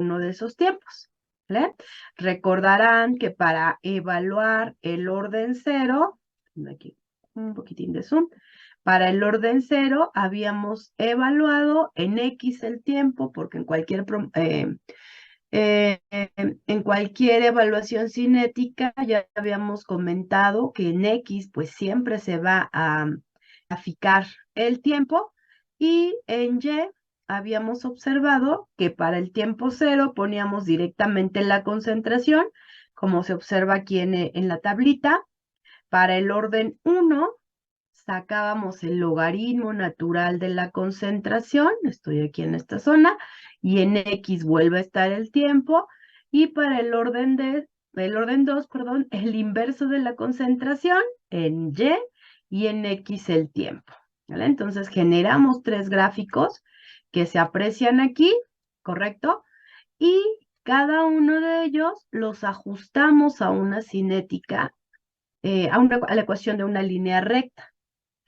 uno de esos tiempos. ¿Vale? Recordarán que para evaluar el orden cero, aquí un poquitín de zoom, para el orden cero habíamos evaluado en X el tiempo, porque en cualquier evaluación cinética ya habíamos comentado que en X pues siempre se va a graficar el tiempo y en Y habíamos observado que para el tiempo cero poníamos directamente la concentración, como se observa aquí en la tablita. Para el orden 1 sacábamos el logaritmo natural de la concentración, estoy aquí en esta zona, y en X vuelve a estar el tiempo, y para el orden 2, perdón, el inverso de la concentración en Y en X el tiempo. ¿Vale? Entonces generamos 3 gráficos que se aprecian aquí, ¿correcto? Y cada uno de ellos los ajustamos a una cinética, a la ecuación de una línea recta.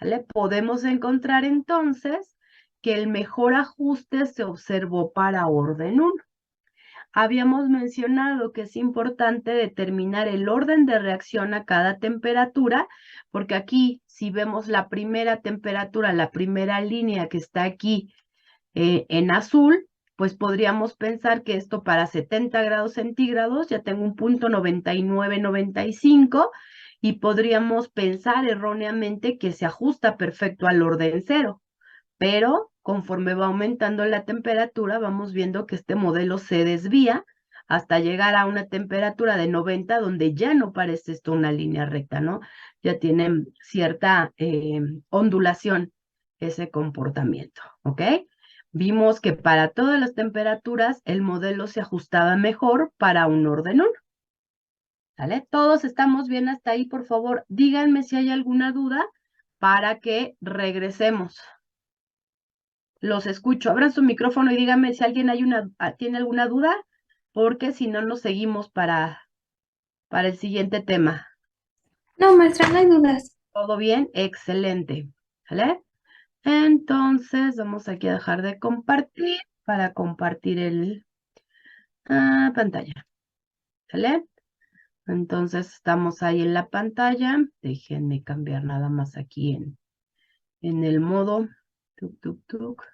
¿Vale? Podemos encontrar entonces que el mejor ajuste se observó para orden 1. Habíamos mencionado que es importante determinar el orden de reacción a cada temperatura, porque aquí, si vemos la primera temperatura, la primera línea que está aquí en azul, pues podríamos pensar que esto para 70 grados centígrados ya tengo un punto 99,95 y podríamos pensar erróneamente que se ajusta perfecto al orden cero, pero conforme va aumentando la temperatura vamos viendo que este modelo se desvía hasta llegar a una temperatura de 90 donde ya no parece esto una línea recta, ¿no? Ya tiene cierta ondulación ese comportamiento, ¿ok? Vimos que para todas las temperaturas el modelo se ajustaba mejor para un orden 1. ¿Vale? Todos estamos bien hasta ahí, por favor. Díganme si hay alguna duda para que regresemos. Los escucho. Abran su micrófono y díganme si alguien tiene alguna duda, porque si no nos seguimos para el siguiente tema. No, maestra, no hay dudas. ¿Todo bien? Excelente. ¿Vale? Entonces, vamos aquí a dejar de compartir para compartir el pantalla. ¿Vale? Entonces, estamos ahí en la pantalla. Déjenme cambiar nada más aquí en el modo. Tuk, tuk, tuk.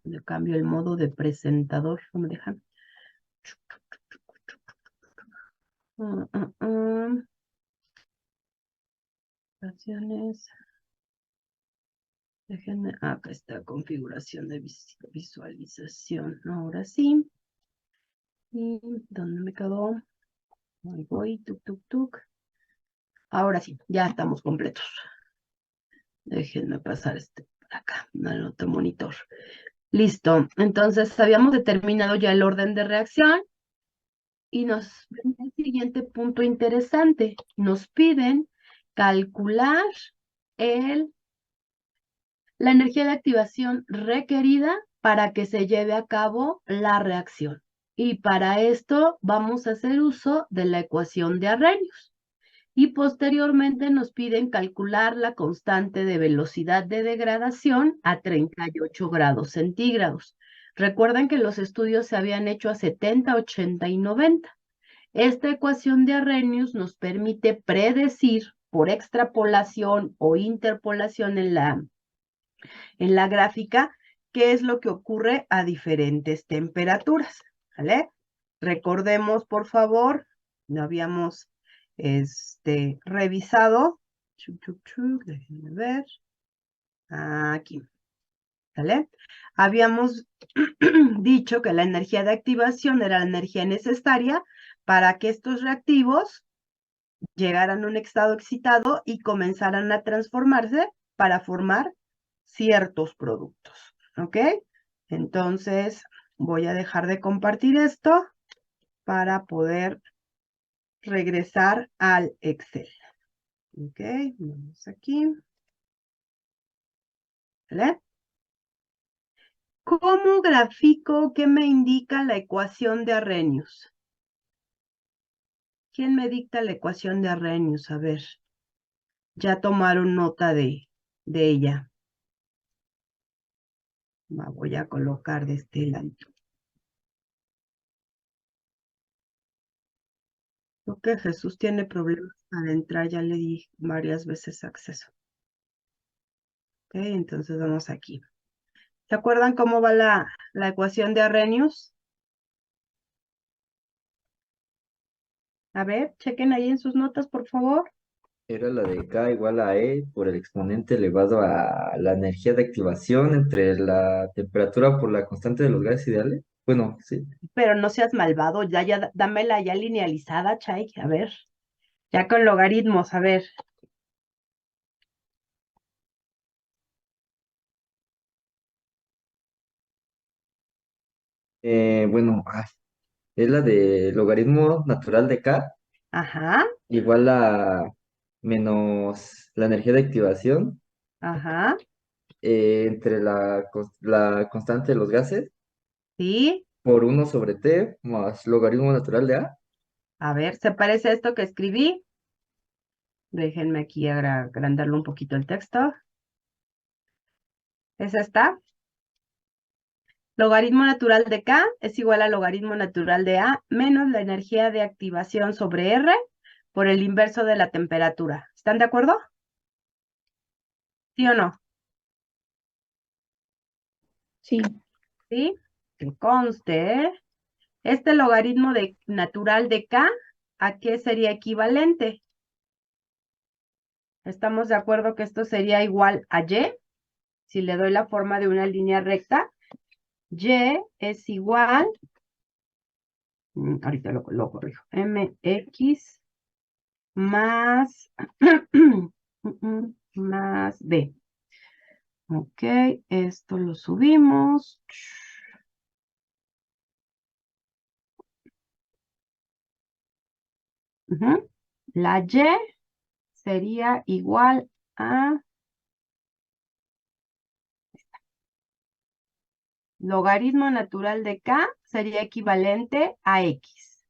Le cambio el modo de presentador. No me dejan. Opciones. Déjenme. Acá está configuración de visualización. Ahora sí. ¿Y dónde me quedó? Ahí voy. Tuk, tuk, tuk. Ahora sí, ya estamos completos. Déjenme pasar por acá, al otro monitor. Listo. Entonces, habíamos determinado ya el orden de reacción y nos ven el siguiente punto interesante. Nos piden calcular la energía de activación requerida para que se lleve a cabo la reacción. Y para esto vamos a hacer uso de la ecuación de Arrhenius. Y posteriormente nos piden calcular la constante de velocidad de degradación a 38 grados centígrados. Recuerden que los estudios se habían hecho a 70, 80 y 90. Esta ecuación de Arrhenius nos permite predecir por extrapolación o interpolación en la gráfica qué es lo que ocurre a diferentes temperaturas, ¿vale? Recordemos, por favor, no habíamos revisado. Déjenme ver. Aquí, ¿vale? Habíamos dicho que la energía de activación era la energía necesaria para que estos reactivos llegaran a un estado excitado y comenzaran a transformarse para formar ciertos productos, ¿ok? Entonces, voy a dejar de compartir esto para poder regresar al Excel. Ok, vamos aquí. ¿Vale? ¿Cómo grafico qué me indica la ecuación de Arrhenius? ¿Quién me dicta la ecuación de Arrhenius? A ver, ya tomaron nota de ella. La voy a colocar de este lado. Creo que Jesús tiene problemas para entrar, ya le di varias veces acceso. Ok, entonces vamos aquí. ¿Se acuerdan cómo va la ecuación de Arrhenius? A ver, chequen ahí en sus notas, por favor. Era la de K igual a E por el exponente elevado a la energía de activación entre la temperatura por la constante de los gases ideales. Bueno, sí. Pero no seas malvado, dámela ya linealizada, Chay. A ver, ya con logaritmos, a ver. Bueno, es la de logaritmo natural de K Ajá, igual a menos la energía de activación ajá, entre la constante de los gases sí. por 1/T más logaritmo natural de A. A ver, ¿se parece a esto que escribí? Déjenme aquí agrandarlo un poquito el texto. ¿Es esta? Logaritmo natural de K es igual a logaritmo natural de A menos la energía de activación sobre R por el inverso de la temperatura. ¿Están de acuerdo? ¿Sí o no? Sí. ¿Sí? Que conste, este logaritmo natural de K, ¿a qué sería equivalente? ¿Estamos de acuerdo que esto sería igual a Y? Si le doy la forma de una línea recta, Y es igual, ahorita lo corrijo, MX más, más B. Ok, esto lo subimos. Ujú. La Y sería igual a logaritmo natural de K sería equivalente a X.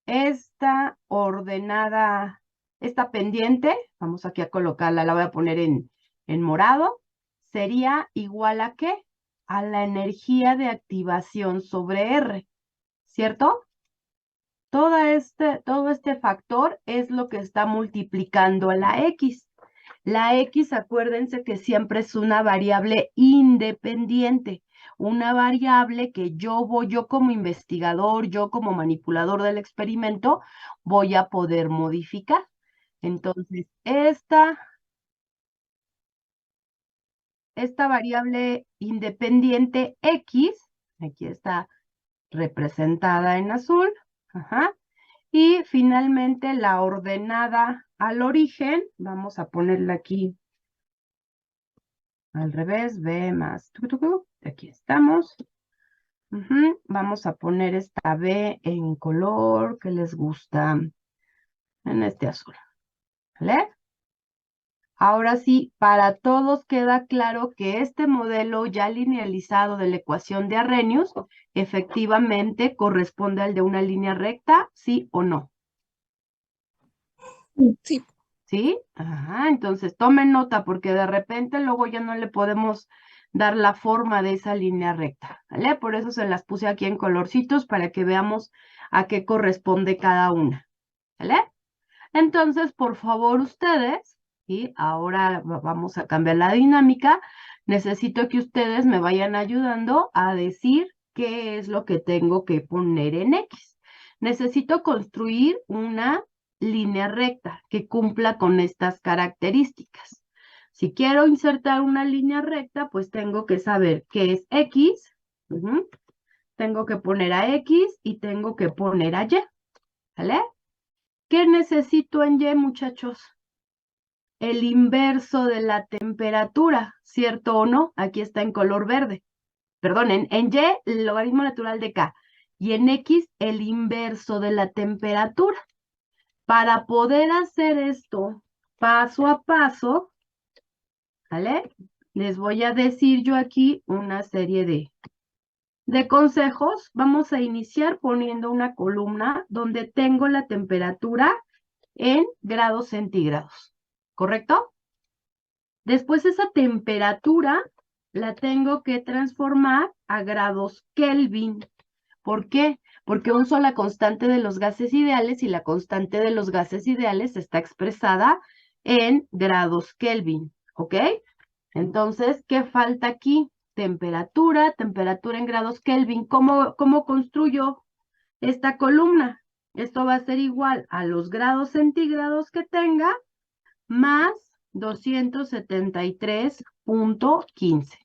Esta ordenada, esta pendiente, vamos aquí a colocarla, la voy a poner en morado, sería igual a ¿qué? A la energía de activación sobre R, ¿cierto? Todo este factor es lo que está multiplicando a la X. La X, acuérdense que siempre es una variable independiente, una variable que yo como investigador, yo como manipulador del experimento, voy a poder modificar. Entonces, esta variable independiente X, aquí está representada en azul, ajá, y finalmente la ordenada al origen, vamos a ponerla aquí al revés, B más, aquí estamos. Vamos a poner esta B en color que les gusta, en este azul, ¿vale? Ahora sí, para todos queda claro que este modelo ya linealizado de la ecuación de Arrhenius efectivamente corresponde al de una línea recta, ¿sí o no? Sí. ¿Sí? Ajá, entonces tomen nota porque de repente luego ya no le podemos dar la forma de esa línea recta, ¿vale? Por eso se las puse aquí en colorcitos para que veamos a qué corresponde cada una, ¿vale? Entonces, por favor, ustedes, y ahora vamos a cambiar la dinámica, necesito que ustedes me vayan ayudando a decir qué es lo que tengo que poner en X. Necesito construir una línea recta que cumpla con estas características. Si quiero insertar una línea recta, pues tengo que saber qué es X. Tengo que poner a X y tengo que poner a Y, ¿vale? ¿Qué necesito en Y, muchachos? El inverso de la temperatura, ¿cierto o no? Aquí está en color verde. Perdón, en Y, el logaritmo natural de K. Y en X, el inverso de la temperatura. Para poder hacer esto paso a paso, ¿vale? Les voy a decir yo aquí una serie de consejos. Vamos a iniciar poniendo una columna donde tengo la temperatura en grados centígrados, ¿correcto? Después esa temperatura la tengo que transformar a grados Kelvin. ¿Por qué? Porque uso la constante de los gases ideales y la constante de los gases ideales está expresada en grados Kelvin, ¿ok? Entonces, ¿qué falta aquí? Temperatura, temperatura en grados Kelvin. ¿Cómo construyo esta columna? Esto va a ser igual a los grados centígrados que tenga más 273.15.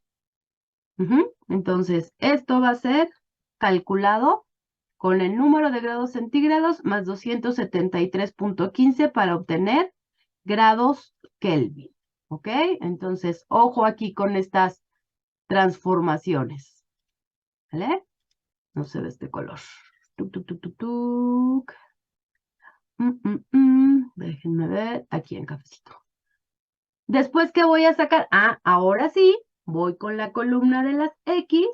Entonces, esto va a ser calculado con el número de grados centígrados más 273.15 para obtener grados Kelvin. ¿Ok? Entonces, ojo aquí con estas transformaciones. ¿Vale? No se ve este color. Tuc, tuc, tuc, tuc, tuc. Déjenme ver aquí en cafecito. Después, ¿qué voy a sacar? Ah, ahora sí, voy con la columna de las X,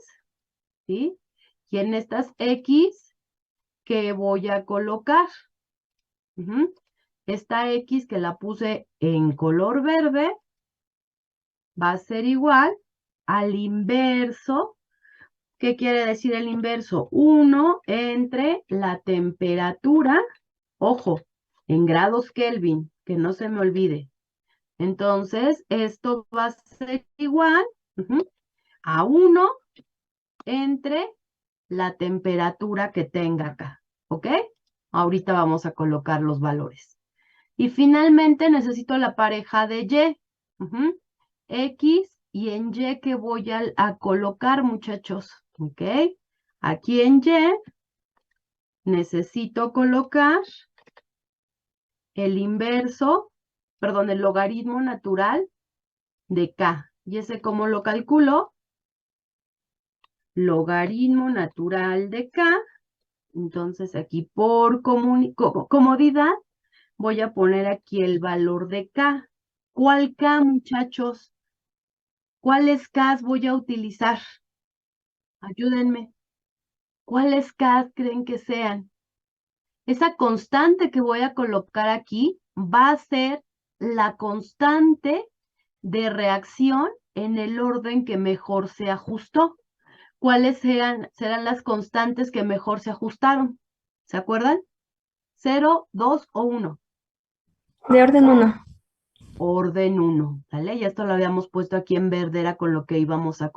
¿sí? Y en estas X, ¿qué voy a colocar? Esta X que la puse en color verde va a ser igual al inverso. ¿Qué quiere decir el inverso? 1 entre la temperatura, ojo, en grados Kelvin, que no se me olvide. Entonces, esto va a ser igual a 1 entre la temperatura que tenga acá, ¿ok? Ahorita vamos a colocar los valores. Y finalmente necesito la pareja de Y. X y en Y que voy a colocar, muchachos, ¿ok? Aquí en Y necesito colocar el inverso, perdón, el logaritmo natural de K. ¿Y ese cómo lo calculo? Logaritmo natural de K. Entonces aquí por comodidad voy a poner aquí el valor de K. ¿Cuál K, muchachos? ¿Cuáles Ks voy a utilizar? Ayúdenme. ¿Cuáles Ks creen que sean? Esa constante que voy a colocar aquí va a ser la constante de reacción en el orden que mejor se ajustó. ¿Cuáles serán las constantes que mejor se ajustaron? ¿Se acuerdan? ¿0, 2 o 1? De orden 1. Orden 1, ¿vale? Ya esto lo habíamos puesto aquí en verde, era con lo que íbamos a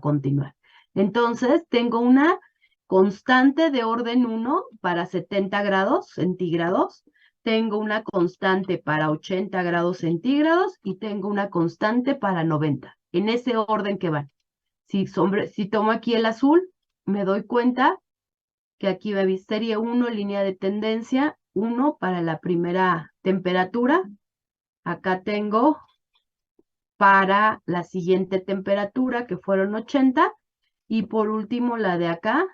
continuar. Entonces, tengo una constante de orden 1 para 70 grados centígrados, tengo una constante para 80 grados centígrados y tengo una constante para 90, en ese orden que van. Si tomo aquí el azul, me doy cuenta que aquí sería 1, línea de tendencia, 1 para la primera temperatura. Acá tengo para la siguiente temperatura, que fueron 80, y por último la de acá,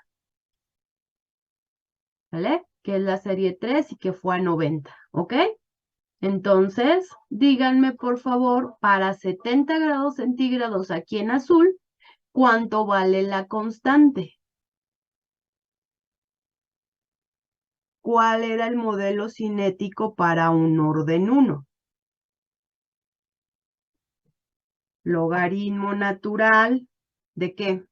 ¿vale? Que es la serie 3 y que fue a 90, ¿ok? Entonces, díganme por favor, para 70 grados centígrados aquí en azul, ¿cuánto vale la constante? ¿Cuál era el modelo cinético para un orden 1? Logaritmo natural, ¿de qué?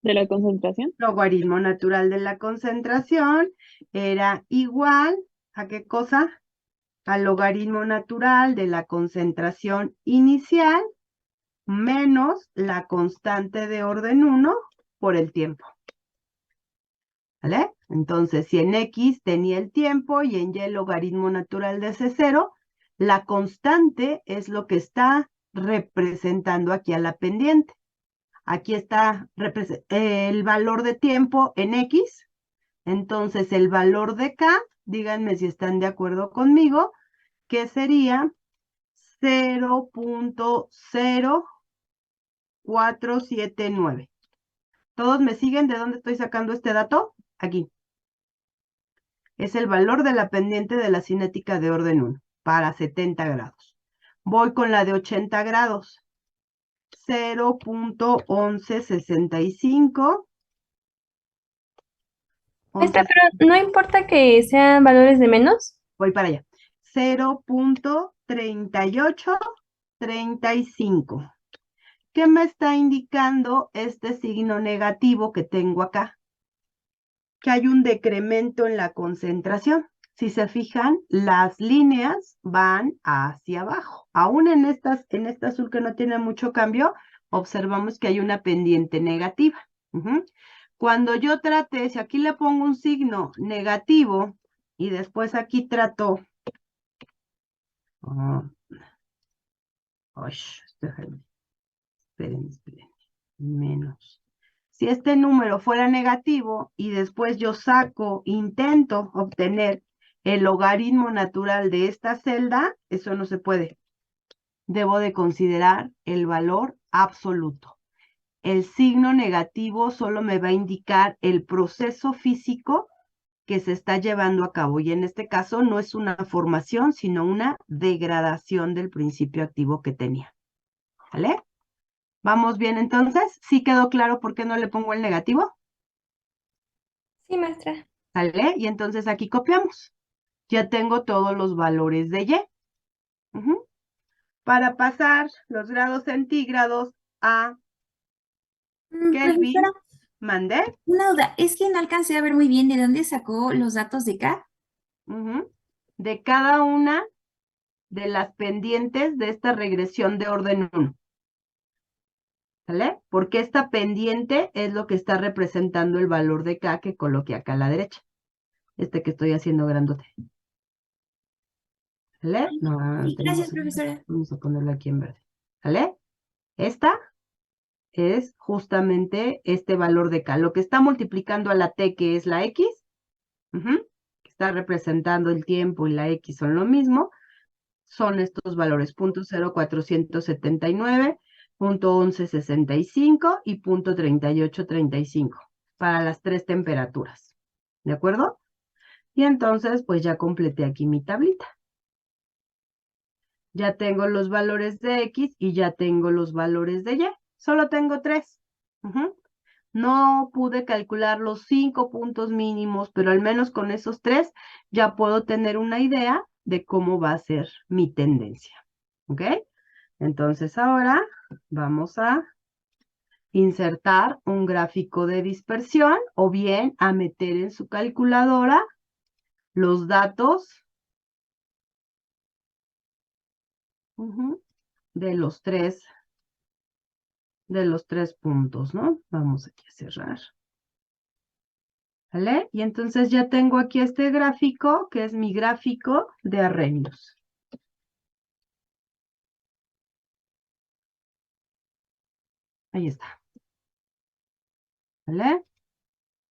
¿De la concentración? Logaritmo natural de la concentración era igual ¿a qué cosa? Al logaritmo natural de la concentración inicial menos la constante de orden 1 por el tiempo. ¿Vale? Entonces, si en X tenía el tiempo y en Y el logaritmo natural de C0, la constante es lo que está representando aquí a la pendiente. Aquí está el valor de tiempo en X. Entonces, el valor de K, díganme si están de acuerdo conmigo, que sería 0.0479. ¿Todos me siguen de dónde estoy sacando este dato? Aquí. Es el valor de la pendiente de la cinética de orden 1 para 70 grados. Voy con la de 80 grados. 0.1165. Maestra, pero no importa que sean valores de menos. Voy para allá. 0.38 35. ¿Qué me está indicando este signo negativo que tengo acá? Que hay un decremento en la concentración. Si se fijan, las líneas van hacia abajo. Aún en este azul que no tiene mucho cambio, observamos que hay una pendiente negativa. Cuando yo trate, si aquí le pongo un signo negativo y después aquí trato... esperen, menos. Si este número fuera negativo y después yo intento obtener el logaritmo natural de esta celda, eso no se puede. Debo de considerar el valor absoluto. El signo negativo solo me va a indicar el proceso físico que se está llevando a cabo. Y en este caso no es una formación, sino una degradación del principio activo que tenía. ¿Vale? ¿Vamos bien entonces? ¿Sí quedó claro por qué no le pongo el negativo? Sí, maestra. ¿Vale? Y entonces aquí copiamos. Ya tengo todos los valores de Y. Para pasar los grados centígrados a Kelvin, Profesora, mandé. una duda, es que no alcancé a ver muy bien de dónde sacó los datos de K. De cada una de las pendientes de esta regresión de orden 1. ¿Vale? Porque esta pendiente es lo que está representando el valor de K que coloqué acá a la derecha. Este que estoy haciendo grandote. ¿Vale? No, Sí, gracias, profesora. Vamos a ponerlo aquí en verde. ¿Vale? Esta es justamente este valor de K. Lo que está multiplicando a la T, que es la X, que está representando el tiempo y la X son lo mismo, son estos valores, 0.0479, 0.1165 y 0.3835 para las 3 temperaturas. ¿De acuerdo? Y entonces, pues ya completé aquí mi tablita. Ya tengo los valores de X y ya tengo los valores de Y. Solo tengo 3. No pude calcular los 5 puntos mínimos, pero al menos con esos 3 ya puedo tener una idea de cómo va a ser mi tendencia. ¿Ok? Entonces ahora vamos a insertar un gráfico de dispersión o bien a meter en su calculadora los datos de los tres puntos, ¿no? Vamos aquí a cerrar. ¿Vale? Y entonces ya tengo aquí este gráfico, que es mi gráfico de Arrhenius. Ahí está. ¿Vale?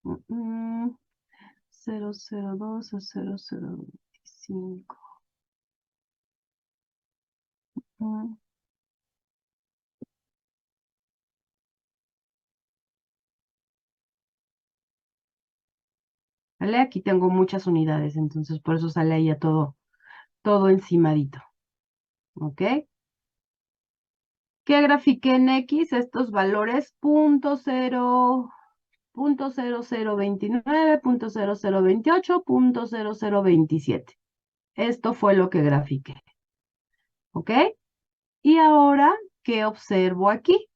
002 a 0025. ¿Vale? Aquí tengo muchas unidades, entonces por eso sale ahí ya todo encimadito. ¿Ok? ¿Qué grafiqué en X? Estos valores, 0.0029, 0.0028, 0.0027. Esto fue lo que grafiqué. ¿Ok? Y ahora, ¿qué observo aquí?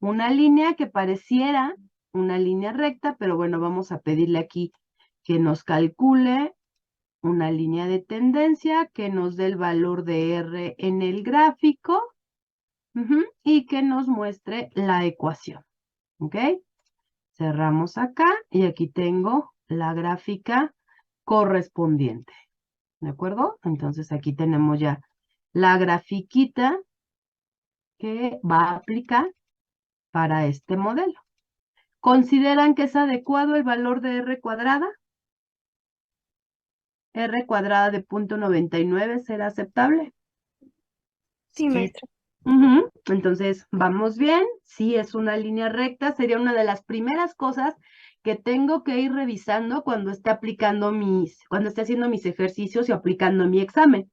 Una línea que pareciera una línea recta, pero bueno, vamos a pedirle aquí que nos calcule una línea de tendencia, que nos dé el valor de R en el gráfico y que nos muestre la ecuación. ¿Ok? Cerramos acá y aquí tengo la gráfica correspondiente. ¿De acuerdo? Entonces aquí tenemos ya la grafiquita que va a aplicar para este modelo. ¿Consideran que es adecuado el valor de R cuadrada? R cuadrada de 0.99 será aceptable. Sí, maestra. Entonces, ¿vamos bien? Sí, es una línea recta. Sería una de las primeras cosas que tengo que ir revisando cuando esté haciendo mis ejercicios y aplicando mi examen.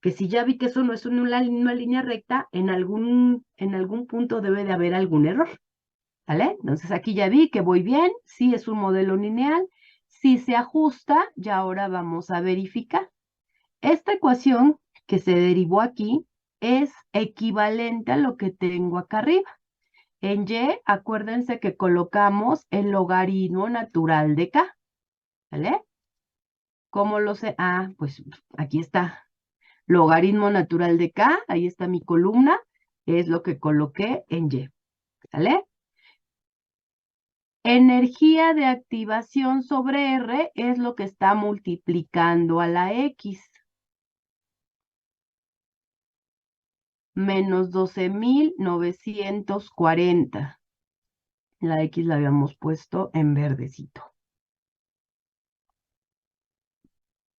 Que si ya vi que eso no es una línea recta, en algún punto debe de haber algún error. ¿Vale? Entonces aquí ya vi que voy bien, sí es un modelo lineal, sí se ajusta, y ahora vamos a verificar. Esta ecuación que se derivó aquí es equivalente a lo que tengo acá arriba. En Y, acuérdense que colocamos el logaritmo natural de K, ¿vale? ¿Cómo lo sé? Ah, pues aquí está. Logaritmo natural de K, ahí está mi columna, es lo que coloqué en Y, ¿vale? Energía de activación sobre R es lo que está multiplicando a la X. Menos 12.940. La X la habíamos puesto en verdecito.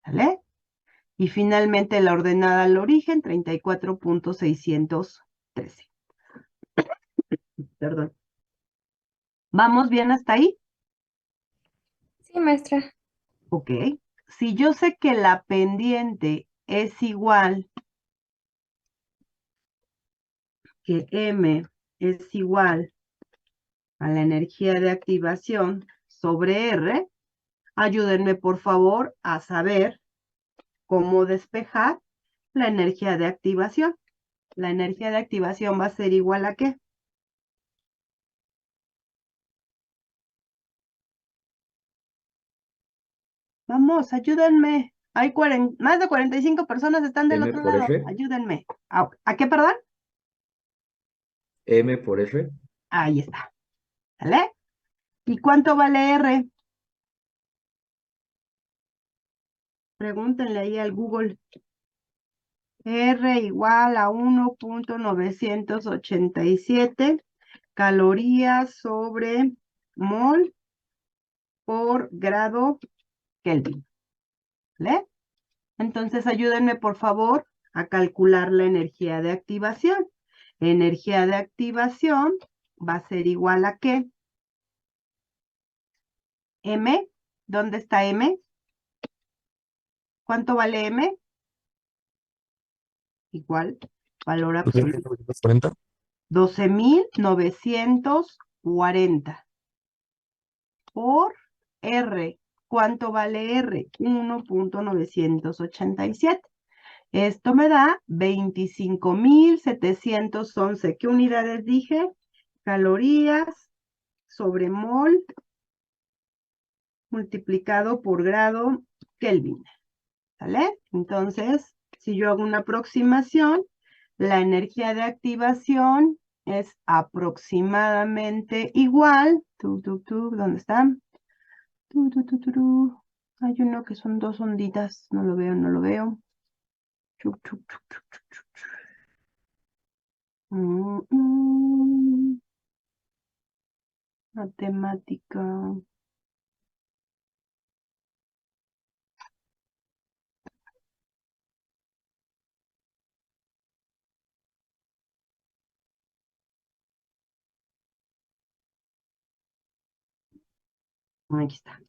¿Vale? Y finalmente la ordenada al origen, 34.613. Perdón. ¿Vamos bien hasta ahí? Sí, maestra. Ok. Si yo sé que la pendiente es igual que M es igual a la energía de activación sobre R, ayúdenme por favor a saber cómo despejar la energía de activación. La energía de activación va a ser igual a ¿qué? Vamos, ayúdenme. Hay más de 45 personas están del M otro por lado. R, Ayúdenme. ¿A qué, perdón? M por R, Ahí está. ¿Vale? ¿Y cuánto vale R? Pregúntenle ahí al Google. R igual a 1.987 calorías sobre mol por grado Kelvin. ¿Vale? Entonces ayúdenme por favor a calcular la energía de activación. Energía de activación va a ser igual a ¿qué? M. ¿Dónde está M? ¿Cuánto vale M? Igual, valor absoluto. 12.940 por R. ¿Cuánto vale R? 1.987. Esto me da 25.711. ¿Qué unidades dije? Calorías sobre mol multiplicado por grado Kelvin. ¿Vale? Entonces, si yo hago una aproximación, la energía de activación es aproximadamente igual. ¿Dónde están? Hay uno que son dos onditas. No lo veo, no lo veo. Matemática. Aquí está.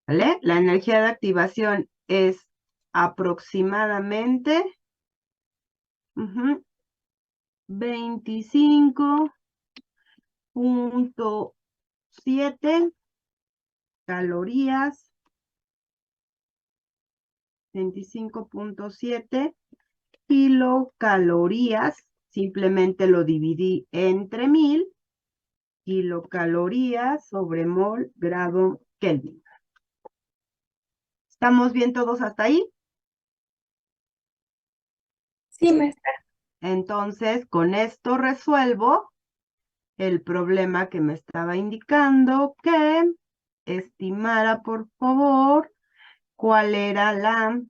¿Vale? La energía de activación es aproximadamente 25.7 calorías, 25.7 kilocalorías, simplemente lo dividí entre 1000, kilocalorías sobre mol grado Kelvin. ¿Estamos bien todos hasta ahí? Sí, maestra. Entonces, con esto resuelvo el problema que me estaba indicando que estimara, por favor, cuál era la...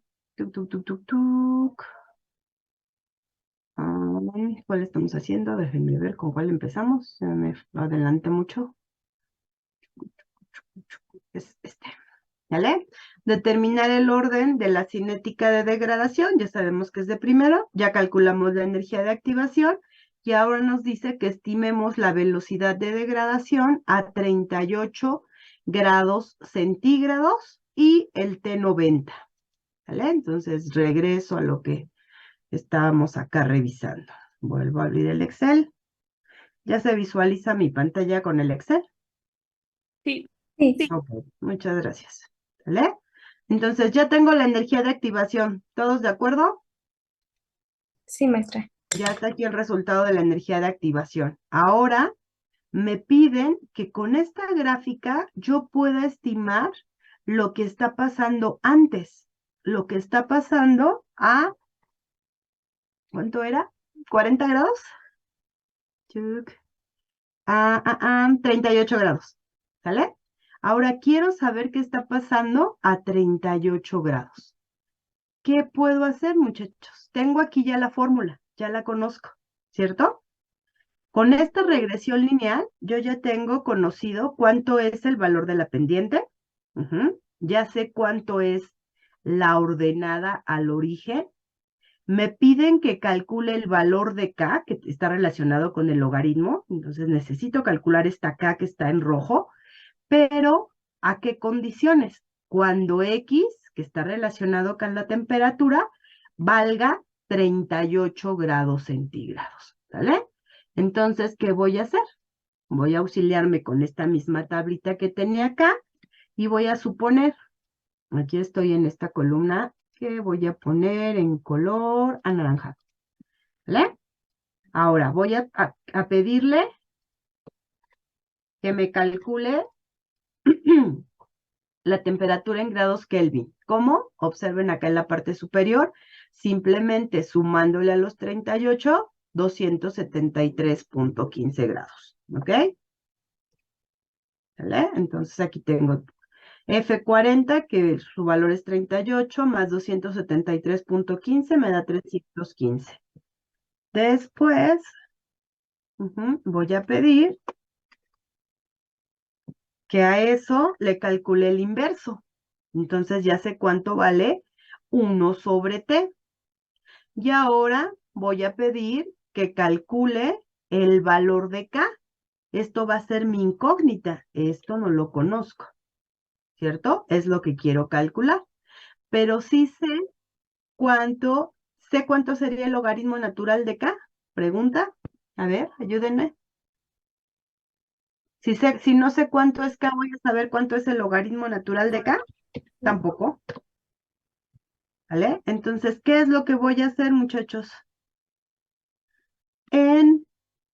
¿Cuál estamos haciendo? Déjenme ver con cuál empezamos. Se me adelanté mucho. Es este. ¿Vale? Determinar el orden de la cinética de degradación. Ya sabemos que es de primero. Ya calculamos la energía de activación. Y ahora nos dice que estimemos la velocidad de degradación a 38 grados centígrados y el T90. ¿Vale? Entonces regreso a lo que estábamos acá revisando. Vuelvo a abrir el Excel. ¿Ya se visualiza mi pantalla con el Excel? Sí. Sí. Ok, muchas gracias. ¿Vale? Entonces ya tengo la energía de activación. ¿Todos de acuerdo? Sí, maestra. Ya está aquí el resultado de la energía de activación. Ahora me piden que con esta gráfica yo pueda estimar lo que está pasando antes, lo que está pasando a, ¿cuánto era? ¿40 grados? Chuc. 38 grados, ¿sale? Ahora quiero saber qué está pasando a 38 grados. ¿Qué puedo hacer, muchachos? Tengo aquí ya la fórmula, ya la conozco, ¿cierto? Con esta regresión lineal, yo ya tengo conocido cuánto es el valor de la pendiente. Ya sé cuánto es la ordenada al origen. Me piden que calcule el valor de K, que está relacionado con el logaritmo. Entonces necesito calcular esta K que está en rojo. Pero, ¿a qué condiciones? Cuando X, que está relacionado con la temperatura, valga 38 grados centígrados. ¿Vale? Entonces, ¿qué voy a hacer? Voy a auxiliarme con esta misma tablita que tenía acá y voy a suponer, aquí estoy en esta columna, que voy a poner en color anaranjado. ¿Vale? Ahora voy a pedirle que me calcule la temperatura en grados Kelvin. ¿Cómo? Observen acá en la parte superior, simplemente sumándole a los 38, 273.15 grados. ¿Ok? ¿Vale? Entonces aquí tengo F40, que su valor es 38, más 273.15 me da 315. Después, voy a pedir que a eso le calcule el inverso. Entonces ya sé cuánto vale 1 sobre T. Y ahora voy a pedir que calcule el valor de K. Esto va a ser mi incógnita. Esto no lo conozco, ¿cierto? Es lo que quiero calcular. Pero sí sé cuánto sería el logaritmo natural de K. Pregunta. A ver, ayúdenme. Si no sé cuánto es K, voy a saber cuánto es el logaritmo natural de K. Tampoco. ¿Vale? Entonces, ¿qué es lo que voy a hacer, muchachos? En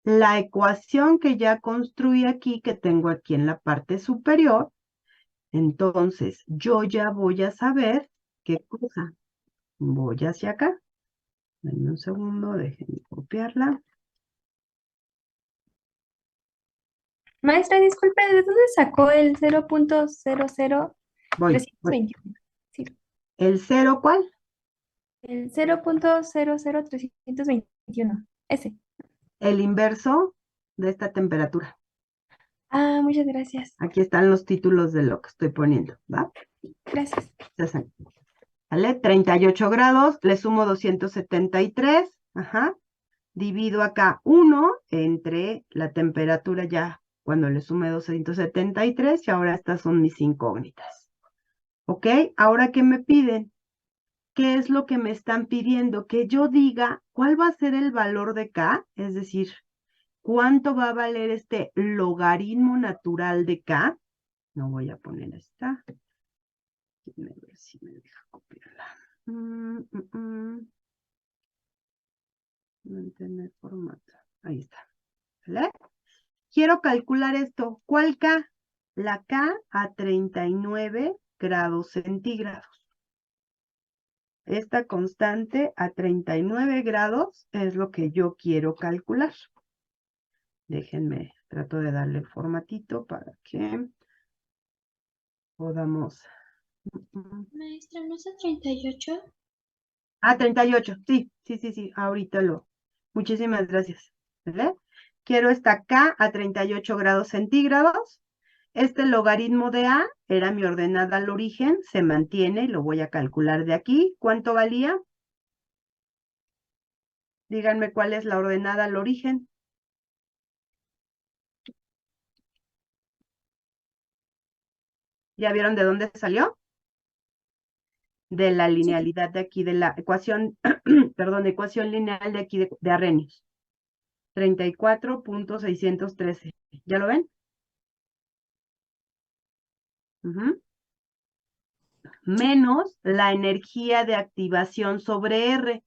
la ecuación que ya construí aquí, que tengo aquí en la parte superior, entonces yo ya voy a saber qué cosa. Voy hacia acá. Denme un segundo, déjenme copiarla. Maestra, disculpe, ¿de dónde sacó el Voy. 0.00321? Sí, ¿El cero cuál? el 0.00321. Ese. El inverso de esta temperatura. Ah, muchas gracias. Aquí están los títulos de lo que estoy poniendo, ¿va? Gracias. Ya saben. ¿Vale? 38 grados, le sumo 273, divido acá 1 entre la temperatura ya cuando le sume 273 y ahora estas son mis incógnitas. ¿Ok? Ahora, ¿qué me piden? ¿Qué es lo que me están pidiendo? Que yo diga cuál va a ser el valor de K, es decir, cuánto va a valer este logaritmo natural de K. No voy a poner esta. Déjenme ver si me deja copiarla. Mantener formato. Ahí está. ¿Vale? Quiero calcular esto. ¿Cuál K? La K a 39 grados centígrados. Esta constante a 39 grados es lo que yo quiero calcular. Déjenme, trato de darle formatito para que podamos. Maestra, ¿no es a 38? 38, sí, ahorita lo. Muchísimas gracias. ¿Vale? Quiero esta K a 38 grados centígrados. Este logaritmo de A era mi ordenada al origen, se mantiene, lo voy a calcular de aquí. ¿Cuánto valía? Díganme cuál es la ordenada al origen. ¿Ya vieron de dónde salió? De la linealidad de aquí, de la ecuación, perdón, ecuación lineal de aquí de Arrhenius. 34.613. ¿Ya lo ven? Menos la energía de activación sobre R,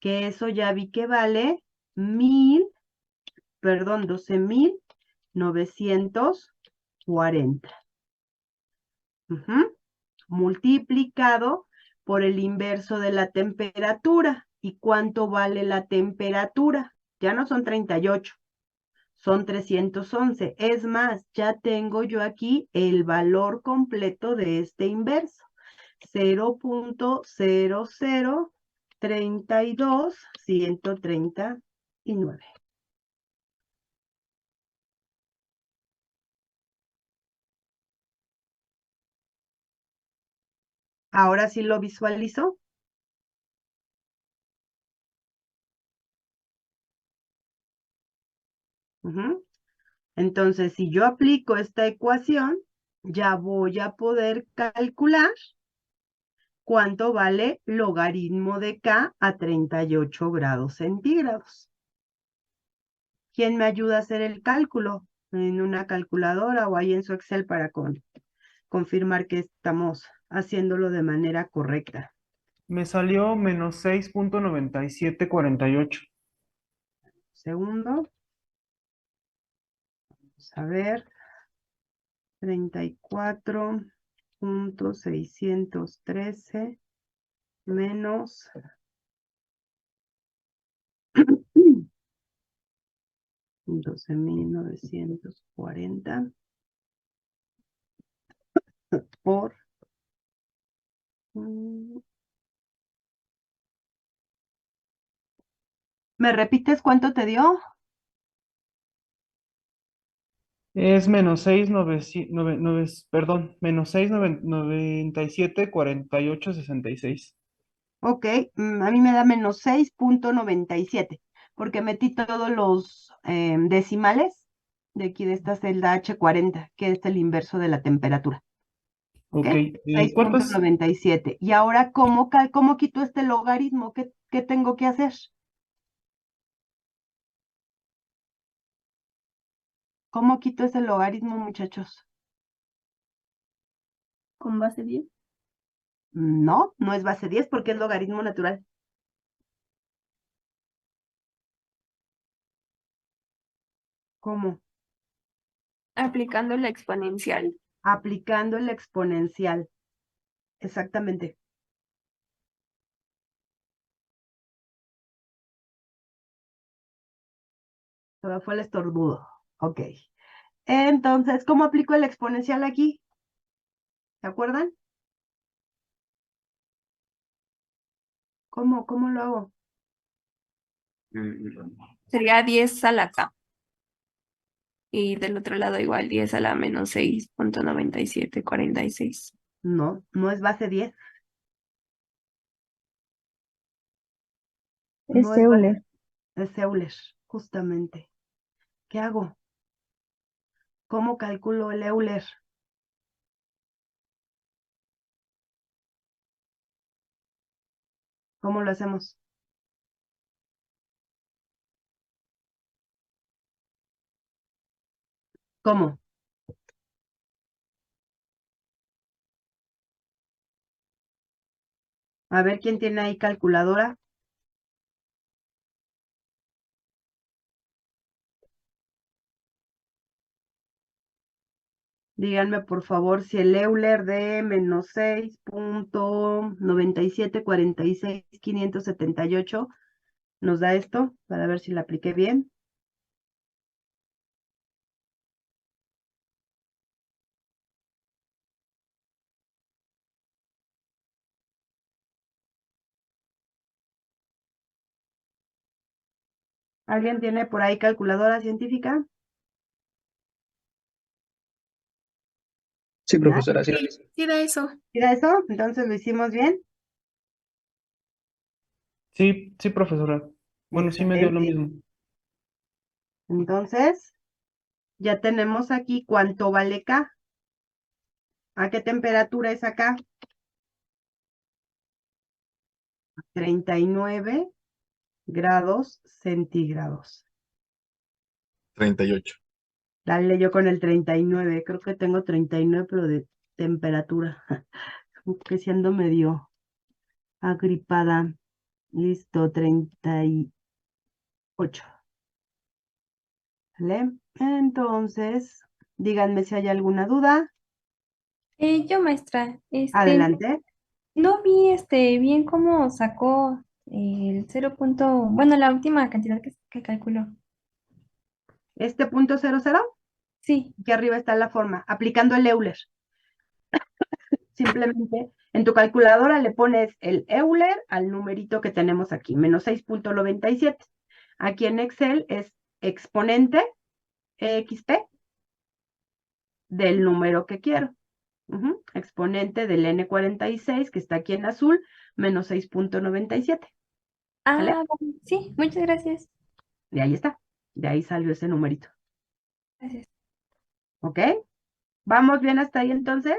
que eso ya vi que vale 12.940. Multiplicado por el inverso de la temperatura. ¿Y cuánto vale la temperatura? Ya no son 38, son 311. Es más, ya tengo yo aquí el valor completo de este inverso. 0.0032139. Ahora sí lo visualizo. Entonces, si yo aplico esta ecuación, ya voy a poder calcular cuánto vale logaritmo de K a 38 grados centígrados. ¿Quién me ayuda a hacer el cálculo en una calculadora o ahí en su Excel para confirmar que estamos haciéndolo de manera correcta? Me salió menos 6.9748. Segundo, vamos a ver, 34.613 menos 12.940 por... ¿Me repites cuánto te dio? Es menos 6.974866. Ok, a mí me da menos 6.97, porque metí todos los decimales de aquí de esta celda H40, que es el inverso de la temperatura. ¿Ok? Ok, ¿cuánto es? 6.97. Y ahora, ¿cómo quito este logaritmo? ¿Qué tengo que hacer? ¿Cómo quito ese logaritmo, muchachos? ¿Con base 10? No, no es base 10 porque es logaritmo natural. ¿Cómo? Aplicando la exponencial. Aplicando el exponencial. Exactamente. Todo fue el estornudo. Ok. Entonces, ¿cómo aplico el exponencial aquí? ¿Se acuerdan? ¿Cómo lo hago? Sería 10 a la K. Y del otro lado igual 10 a la menos 6.9746. No, no es base 10. Es No es Euler. es Euler, justamente. ¿Qué hago? ¿Cómo calculo el Euler? ¿Cómo lo hacemos? ¿Cómo? A ver, ¿quién tiene ahí calculadora? Díganme, por favor, si el Euler de menos 6.9746578 nos da esto, para ver si la apliqué bien. ¿Alguien tiene por ahí calculadora científica? Sí, ¿Nada? profesora, sí. Sí, da eso. ¿Mira eso? Entonces lo hicimos bien. Sí, sí, profesora. Bueno, sí me dio lo Excelente. mismo. Entonces, ya tenemos aquí cuánto vale K. ¿A qué temperatura es acá? 39 grados centígrados. 38. Dale yo con el 39. Creo que tengo 39, pero de temperatura. Como que siendo medio agripada. Listo, 38. ¿Vale? Entonces, díganme si hay alguna duda. Yo, maestra, Adelante. no vi bien cómo sacó el bueno, la última cantidad que calculó. Este punto 00, Sí. aquí arriba está la forma, aplicando el Euler. Simplemente en tu calculadora le pones el Euler al numerito que tenemos aquí, menos 6.97. Aquí en Excel es exponente XP del número que quiero. Exponente del N46, que está aquí en azul, menos 6.97. ¿Vale? Ah, vale. Sí, muchas gracias. De ahí está. De ahí salió ese numerito. Gracias. ¿Ok? ¿Vamos bien hasta ahí entonces?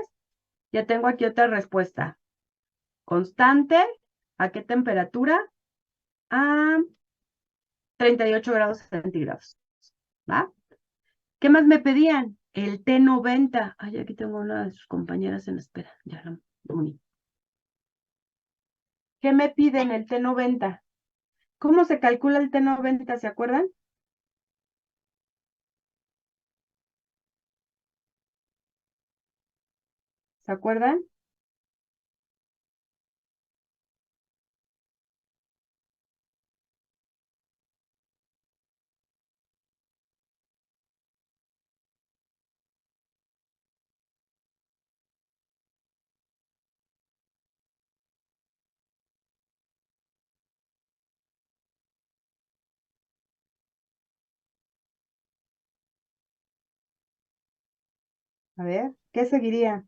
Ya tengo aquí otra respuesta. Constante, ¿a qué temperatura? A 38 grados centígrados. ¿Va? ¿Qué más me pedían? El T90. Ay, aquí tengo una de sus compañeras en espera. Ya la uní. ¿Qué me piden el T90? ¿Cómo se calcula el T90? ¿Se acuerdan? ¿Se acuerdan? A ver, ¿qué seguiría?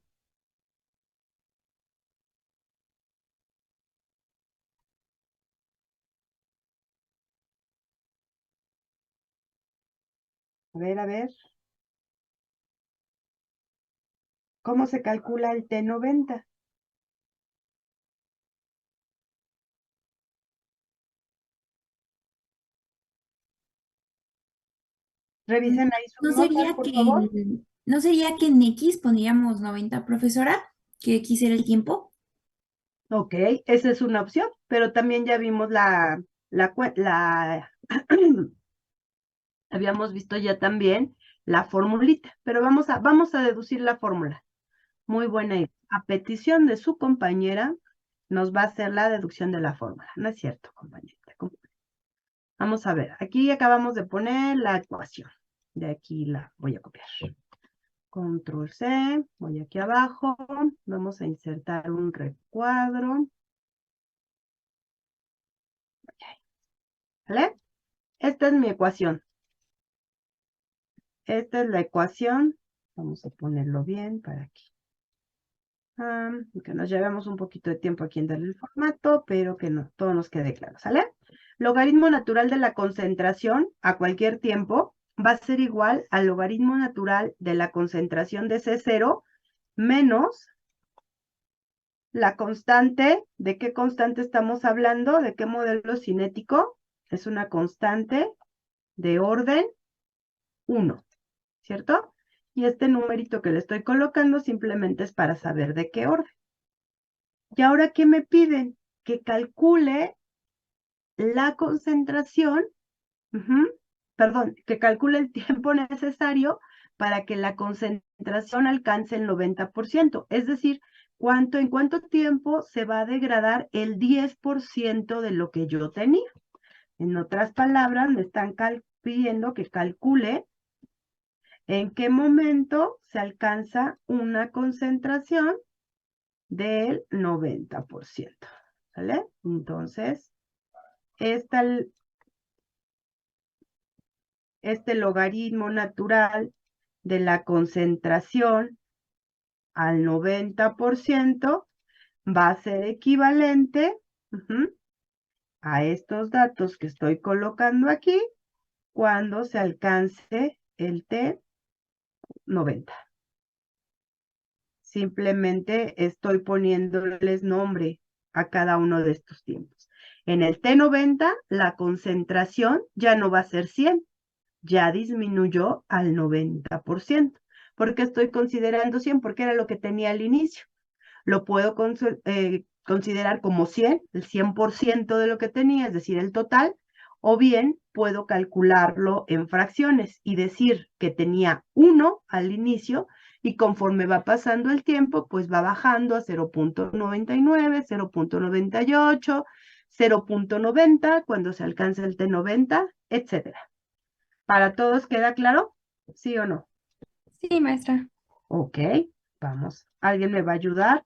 A ver, a ver. ¿Cómo se calcula el T90? Revisen ahí sus ¿No notas, sería por favor. no sería que en X pondríamos 90, profesora? ¿Que X era el tiempo? Ok, esa es una opción, pero también ya vimos la habíamos visto ya también la formulita, pero vamos a deducir la fórmula. Muy buena idea. A petición de su compañera, nos va a hacer la deducción de la fórmula. No es cierto, compañerita. Vamos a ver, aquí acabamos de poner la ecuación. De aquí la voy a copiar. Control C, voy aquí abajo, vamos a insertar un recuadro. ¿Vale? Esta es mi ecuación. Esta es la ecuación. Vamos a ponerlo bien para aquí. Que nos llevemos un poquito de tiempo aquí en darle el formato, pero que no, todo nos quede claro, ¿sale? Logaritmo natural de la concentración a cualquier tiempo va a ser igual al logaritmo natural de la concentración de C0 menos la constante. ¿De qué constante estamos hablando? ¿De qué modelo cinético? Es una constante de orden 1, ¿cierto? Y este numerito que le estoy colocando simplemente es para saber de qué orden. ¿Y ahora qué me piden? Que calcule la concentración, perdón, que calcule el tiempo necesario para que la concentración alcance el 90%. Es decir, en cuánto tiempo se va a degradar el 10% de lo que yo tenía. En otras palabras, me están pidiendo que calcule en qué momento se alcanza una concentración del 90%. ¿Vale? Entonces, este logaritmo natural de la concentración al 90% va a ser equivalente a estos datos que estoy colocando aquí cuando se alcance el T90. Simplemente estoy poniéndoles nombre a cada uno de estos tiempos. En el T90, la concentración ya no va a ser 100, ya disminuyó al 90%. ¿Por qué estoy considerando 100? Porque era lo que tenía al inicio. Lo puedo considerar como 100, el 100% de lo que tenía, es decir, el total, o bien puedo calcularlo en fracciones y decir que tenía 1 al inicio y conforme va pasando el tiempo, pues va bajando a 0.99, 0.98, 0.90 cuando se alcanza el T90, etcétera. ¿Para todos queda claro? ¿Sí o no? Sí, maestra. Ok, vamos. ¿Alguien me va a ayudar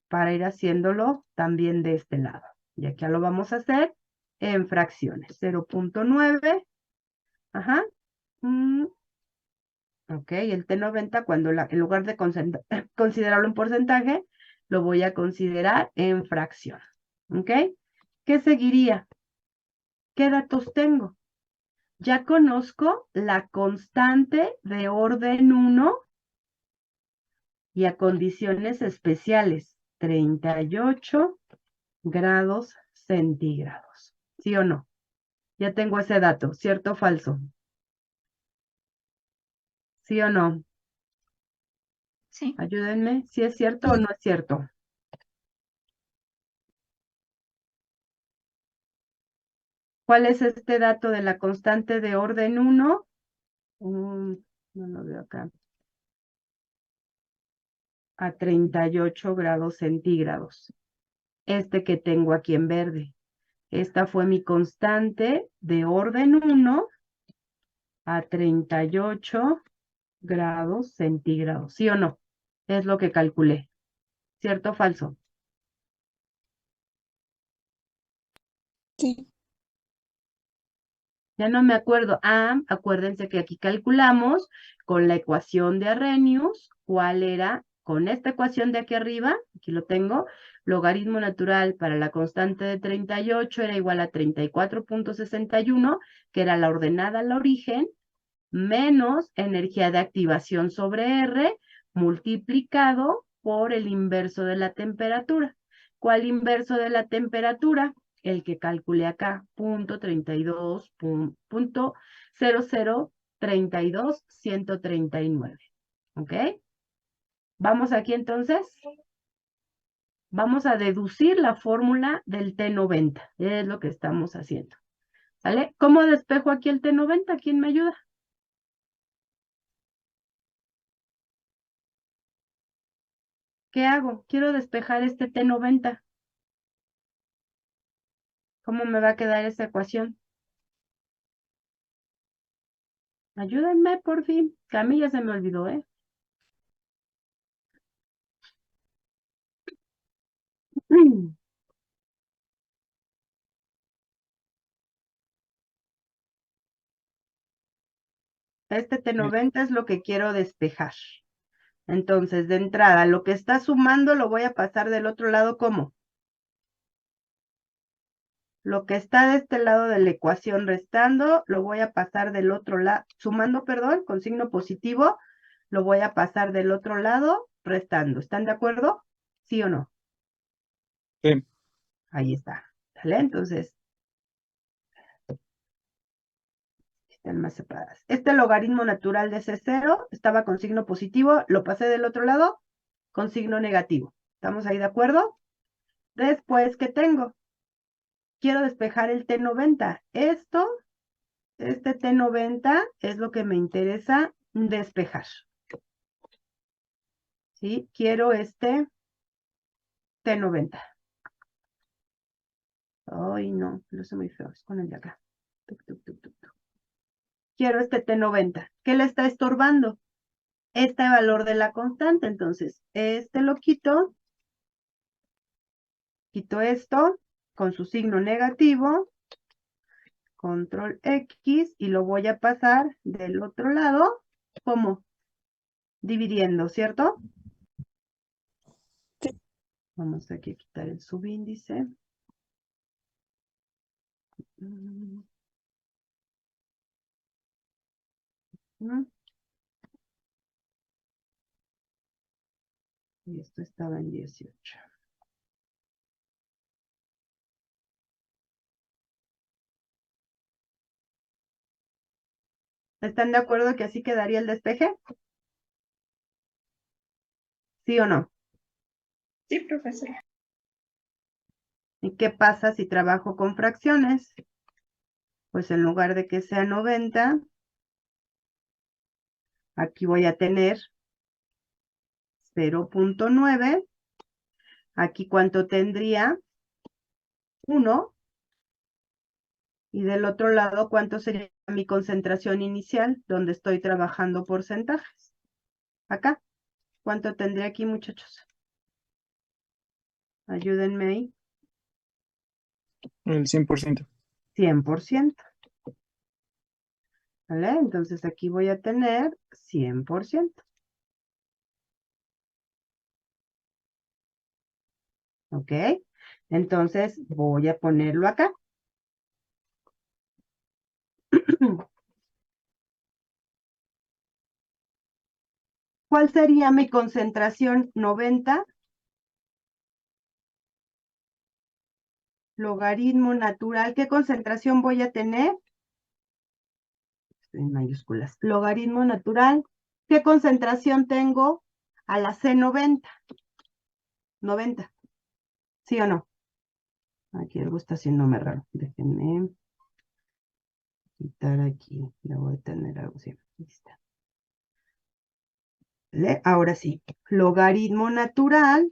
para ir haciéndolo también de este lado? Y aquí ya lo vamos a hacer en fracciones. 0.9. Ajá. Ok, el T90 cuando en lugar de considerarlo en porcentaje, lo voy a considerar en fracción. ¿Ok? ¿Qué seguiría? ¿Qué datos tengo? Ya conozco la constante de orden 1 y a condiciones especiales, 38 grados centígrados. ¿Sí o no? Ya tengo ese dato, ¿cierto o falso? ¿Sí o no? Sí. Ayúdenme, si es cierto o no es cierto. ¿Cuál es este dato de la constante de orden 1? No lo veo acá. A 38 grados centígrados. Este que tengo aquí en verde. Esta fue mi constante de orden 1 a 38 grados centígrados. ¿Sí o no? Es lo que calculé. ¿Cierto o falso? Sí. Ya no me acuerdo. Ah, acuérdense que aquí calculamos con la ecuación de Arrhenius, cuál era, con esta ecuación de aquí arriba, aquí lo tengo, logaritmo natural para la constante de 38 era igual a 34.61, que era la ordenada al origen, menos energía de activación sobre R, multiplicado por el inverso de la temperatura. ¿Cuál inverso de la temperatura? El que calculé acá, punto 32, punto 0032, 139. ¿Ok? Vamos aquí entonces. Vamos a deducir la fórmula del T90. Es lo que estamos haciendo. ¿Sale? ¿Cómo despejo aquí el T90? ¿Quién me ayuda? ¿Qué hago? Quiero despejar este T90. ¿Cómo me va a quedar esa ecuación? Ayúdenme, por fin. Que a mí ya se me olvidó, ¿eh? Este T90 es lo que quiero despejar. Entonces, de entrada, lo que está sumando lo voy a pasar del otro lado, ¿cómo? Lo que está de este lado de la ecuación restando, lo voy a pasar del otro lado, sumando, perdón, con signo positivo, lo voy a pasar del otro lado restando. ¿Están de acuerdo? ¿Sí o no? Sí. Ahí está. ¿Vale? Entonces, están más separadas. Este logaritmo natural de C0 estaba con signo positivo, lo pasé del otro lado con signo negativo. ¿Estamos ahí de acuerdo? Después, ¿qué tengo? Quiero despejar el T90. Este T90 es lo que me interesa despejar. ¿Sí? Quiero este T90. Ay, no, lo sé muy feo, es con el de acá. Tuc, tuc, tuc, tuc, tuc. Quiero este T90. ¿Qué le está estorbando? Este valor de la constante. Entonces, este lo quito esto con su signo negativo, control X, y lo voy a pasar del otro lado, como dividiendo, ¿cierto? Sí. Vamos aquí a quitar el subíndice. Y esto estaba en 18. ¿Están de acuerdo que así quedaría el despeje? ¿Sí o no? Sí, profesora. ¿Y qué pasa si trabajo con fracciones? Pues en lugar de que sea 90, aquí voy a tener 0.9. Aquí, ¿cuánto tendría? 1. Y del otro lado, ¿cuánto sería mi concentración inicial? Donde estoy trabajando porcentajes. Acá. ¿Cuánto tendría aquí, muchachos? Ayúdenme ahí. El 100%. 100%. ¿Vale? Entonces aquí voy a tener 100%. ¿Ok? Entonces voy a ponerlo acá. ¿Cuál sería mi concentración? 90. Logaritmo natural. ¿Qué concentración voy a tener? En mayúsculas. Logaritmo natural. ¿Qué concentración tengo a la C90? 90. ¿Sí o no? Aquí algo está haciéndome raro. Déjenme quitar aquí. Debo de tener algo así. Ahí está. ¿Vale? Ahora sí. Logaritmo natural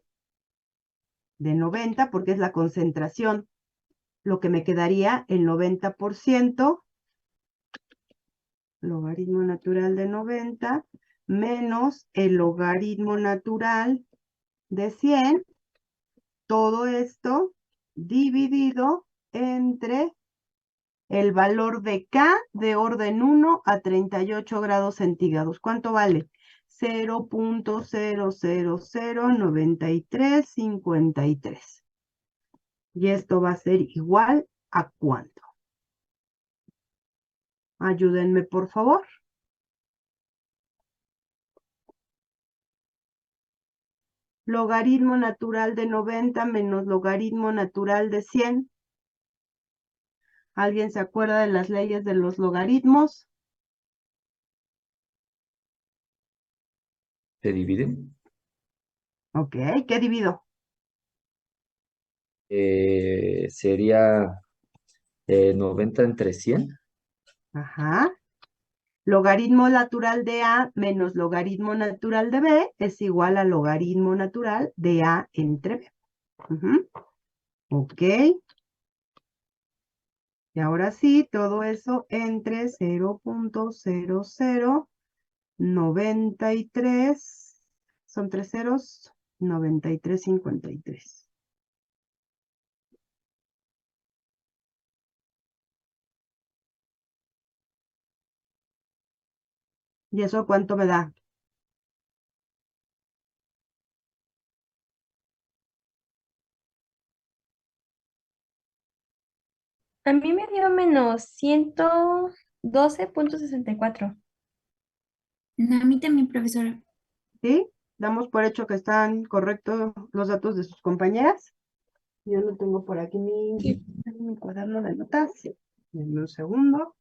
de 90, porque es la concentración. Lo que me quedaría el 90%. Logaritmo natural de 90 menos el logaritmo natural de 100. Todo esto dividido entre el valor de K de orden 1 a 38 grados centígrados. ¿Cuánto vale? 0.0009353. Y esto va a ser igual a ¿cuánto? Ayúdenme, por favor. Logaritmo natural de 90 menos logaritmo natural de 100. ¿Alguien se acuerda de las leyes de los logaritmos? ¿Se dividen? Ok, ¿qué divido? Sería 90 entre 100. Ajá. Logaritmo natural de A menos logaritmo natural de B es igual a logaritmo natural de A entre B. Ujú. Ok. Y ahora sí, todo eso entre 0.0093, son 3 ceros, 93,53. ¿Y eso cuánto me da? A mí me dio menos 112.64. A mí también, profesora. ¿Sí? Damos por hecho que están correctos los datos de sus compañeras. Yo lo tengo por aquí mi cuaderno de notas. Denme un segundo.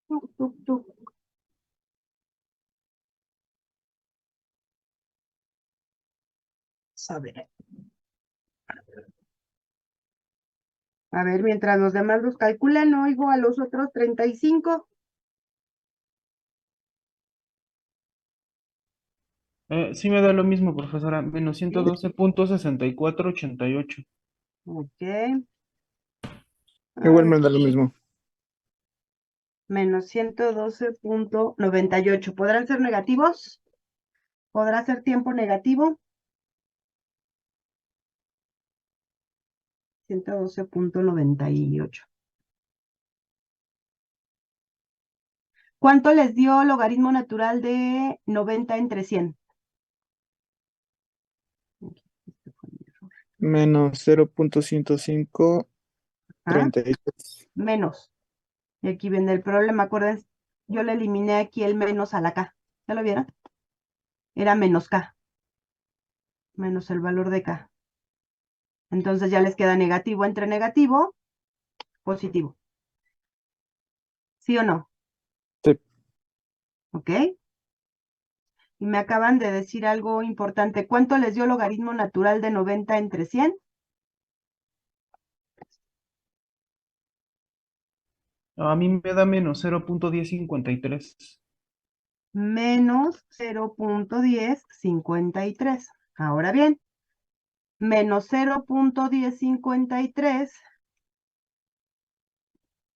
Tuc, tuc, tuc. A ver. A ver, mientras los demás los calculan, no oigo a los otros 35. Sí me da lo mismo, profesora. Menos 112.6488. Ok. Igual Ay, me da lo mismo. menos 112.98. ¿Podrán ser negativos? ¿Podrá ser tiempo negativo? 112.98. ¿Cuánto les dio logaritmo natural de 90 entre 100? Menos 0.10533. ¿Ah? Menos. Y aquí viene el problema, acuérdense, yo le eliminé aquí el menos a la K. ¿Ya lo vieron? Era menos K, menos el valor de K. Entonces ya les queda negativo entre negativo, positivo. ¿Sí o no? Sí. ¿Ok? y me acaban de decir algo importante. ¿Cuánto les dio logaritmo natural de 90 entre 100? A mí me da menos 0.1053. Menos 0.1053. Ahora bien, menos 0.1053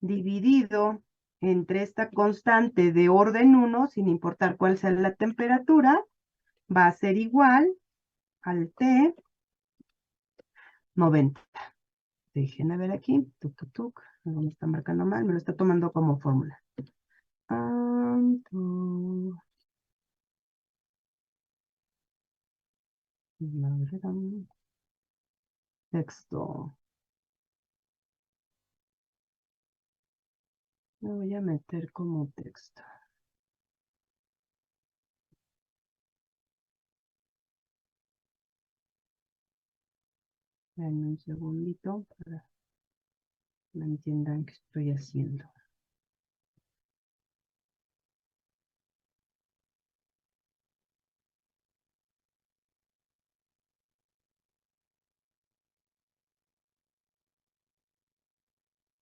dividido entre esta constante de orden 1, sin importar cuál sea la temperatura, va a ser igual al T 90. Déjenme ver aquí. Tuc, tuc, tuc. No me está marcando mal, me lo está tomando como fórmula. Texto. Lo voy a meter como texto. Denme un segundito para que me entiendan qué estoy haciendo.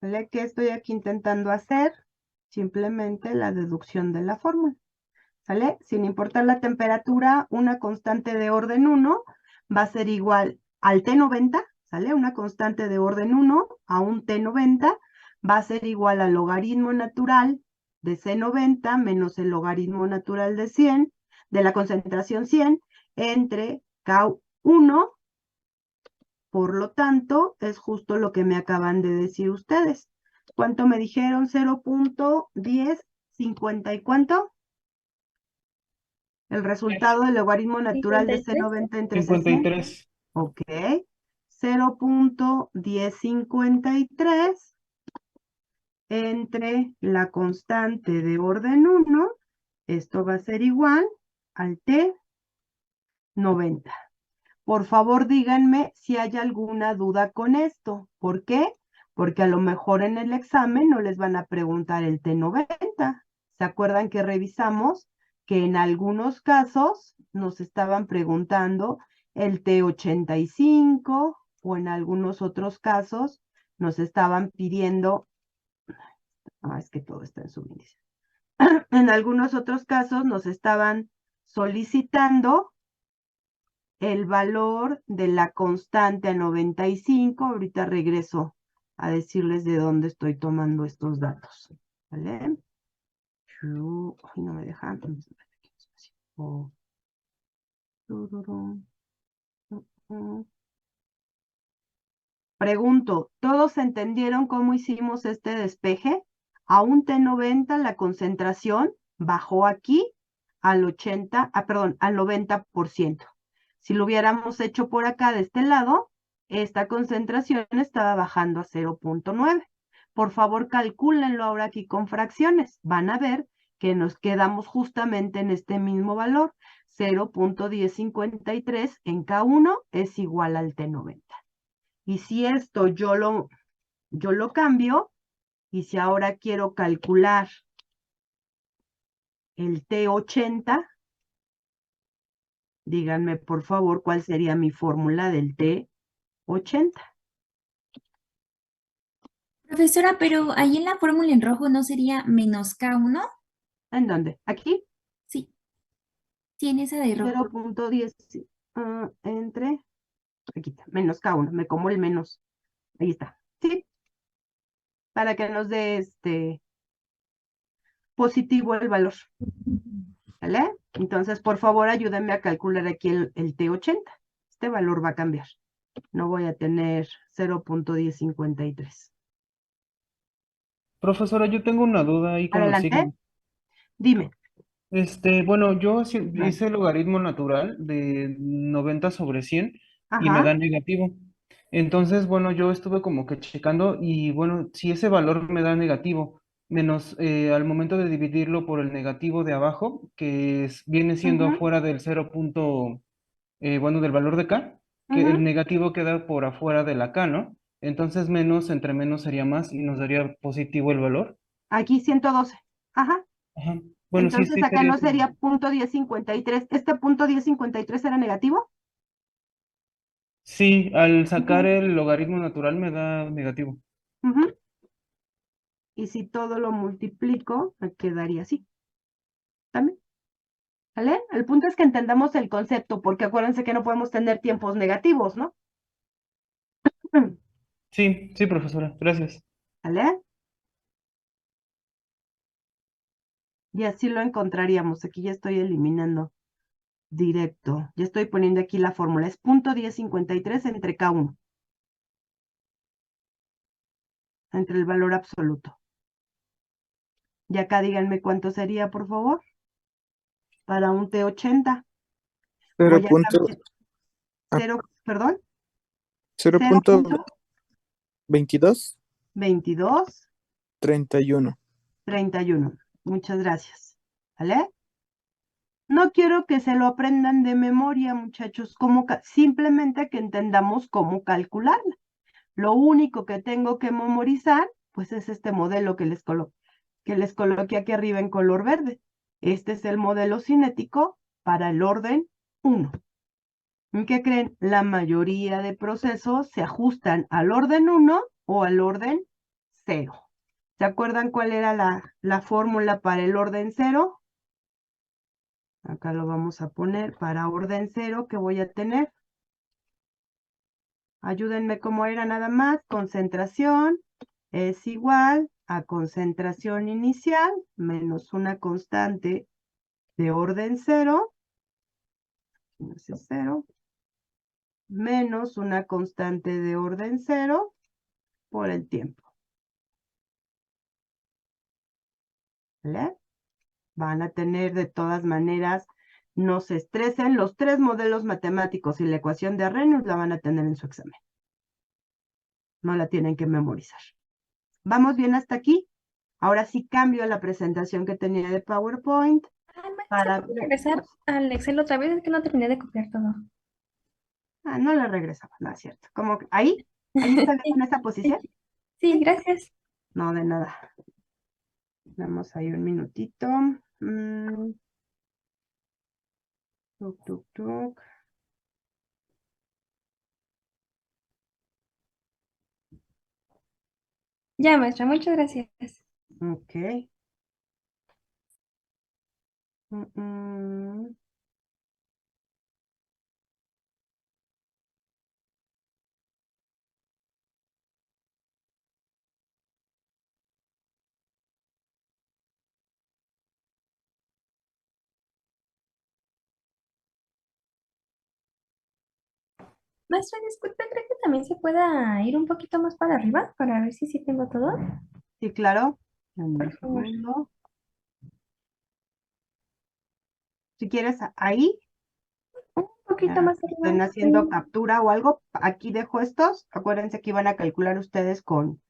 ¿Vale? ¿Qué estoy aquí intentando hacer? Simplemente la deducción de la fórmula. ¿Sale? Sin importar la temperatura, una constante de orden 1 va a ser igual al T90, ¿sale? Una constante de orden 1 a un T90 va a ser igual al logaritmo natural de C90 menos el logaritmo natural de 100, de la concentración 100, entre K1. Por lo tanto, es justo lo que me acaban de decir ustedes. ¿Cuánto me dijeron? 0.1050 ¿y cuánto? El resultado del logaritmo natural de 53. C90 entre C100. 53. Ok. 0.1053 entre la constante de orden 1. Esto va a ser igual al T90. Por favor, díganme si hay alguna duda con esto. ¿Por qué? Porque a lo mejor en el examen no les van a preguntar el T90. ¿Se acuerdan que revisamos que en algunos casos nos estaban preguntando el T85 o en algunos otros casos nos estaban pidiendo, es que todo está en su índice. En algunos otros casos nos estaban solicitando el valor de la constante a 95. Ahorita regreso a decirles de dónde estoy tomando estos datos. ¿Vale? Ay, no me deja. Oh. Pregunto, ¿todos entendieron cómo hicimos este despeje? A un T90 la concentración bajó aquí al 80, perdón, al 90%. Si lo hubiéramos hecho por acá de este lado, esta concentración estaba bajando a 0.9. Por favor, calcúlenlo ahora aquí con fracciones. Van a ver que nos quedamos justamente en este mismo valor. 0.1053 en K1 es igual al T90. Y si esto yo lo cambio, y si ahora quiero calcular el T80, díganme por favor cuál sería mi fórmula del T80. Profesora, pero ahí en la fórmula en rojo no sería menos K1. ¿En dónde? Aquí, Sí, tiene esa de rojo. 0.10 entre, aquí está, menos K1, me como el menos, ahí está, ¿sí? Para que nos dé positivo el valor, ¿vale? Entonces, por favor, ayúdenme a calcular aquí el T80. Este valor va a cambiar. No voy a tener 0.1053. Profesora, yo tengo una duda ahí con los Adelante, signos. dime. Bueno, yo Vale. hice el logaritmo natural de 90 sobre 100 y me Ajá, da negativo. Entonces, bueno, yo estuve como que checando y bueno, si ese valor me da negativo, menos al momento de dividirlo por el negativo de abajo, que viene siendo ujú, fuera del bueno, del valor de K, que el ujú. negativo queda por afuera de la K, ¿no? Entonces, menos entre menos sería más y nos daría positivo el valor. Aquí 112. Ajá, Ajá. Bueno, sí, Entonces sí acá sería no eso. sería punto 1053. ¿Este punto 1053 era negativo? Sí, al sacar Ujú, el logaritmo natural me da negativo. ujú. Y si todo lo multiplico, me quedaría así. ¿También? ¿Vale? El punto es que entendamos el concepto, porque acuérdense que no podemos tener tiempos negativos, ¿no? Sí, sí, profesora, gracias. ¿Vale? Y así lo encontraríamos. Aquí ya estoy eliminando directo. Ya estoy poniendo aquí la fórmula. Es punto 1053 entre K1, entre el valor absoluto. Y acá díganme cuánto sería, por favor, para un T80. Cero Voy a punto, cambiar ah, 0, perdón, cero punto 22, 0.22, 31. 31. Muchas gracias. ¿Vale? No quiero que se lo aprendan de memoria, muchachos, simplemente que entendamos cómo calcularla. Lo único que tengo que memorizar, pues es este modelo que les coloqué aquí arriba en color verde. Este es el modelo cinético para el orden 1. ¿En qué creen? La mayoría de procesos se ajustan al orden 1 o al orden 0. ¿Se acuerdan cuál era la fórmula para el orden 0? Acá lo vamos a poner para orden 0 que voy a tener. Ayúdenme cómo era nada más. Concentración es igual a concentración inicial menos una constante de orden 0, menos una constante de orden 0 por el tiempo. ¿Vale? Van a tener de todas maneras, no se estresen, los 3 modelos matemáticos y la ecuación de Arrhenius la van a tener en su examen. No la tienen que memorizar. ¿Vamos bien hasta aquí? Ahora sí cambio la presentación que tenía de PowerPoint Ah, maestra, para... ¿puedo regresar al Excel otra vez? Es que no terminé de copiar todo. Ah, no le regresaba, no es cierto. Como ahí está Sí, en esa posición. sí, sí, gracias. No, de nada. Damos ahí un minutito. Tuc, tuc, tuc. Ya, maestra, muchas gracias. Ok. Mm, mm. Maestra, disculpe, ¿cree que también se pueda ir un poquito más para arriba para ver si sí tengo todo? Sí, claro. En Por un favor. segundo. Si quieres, ahí, Un poquito más estén arriba. haciendo captura o algo, aquí dejo estos. Acuérdense que iban a calcular ustedes con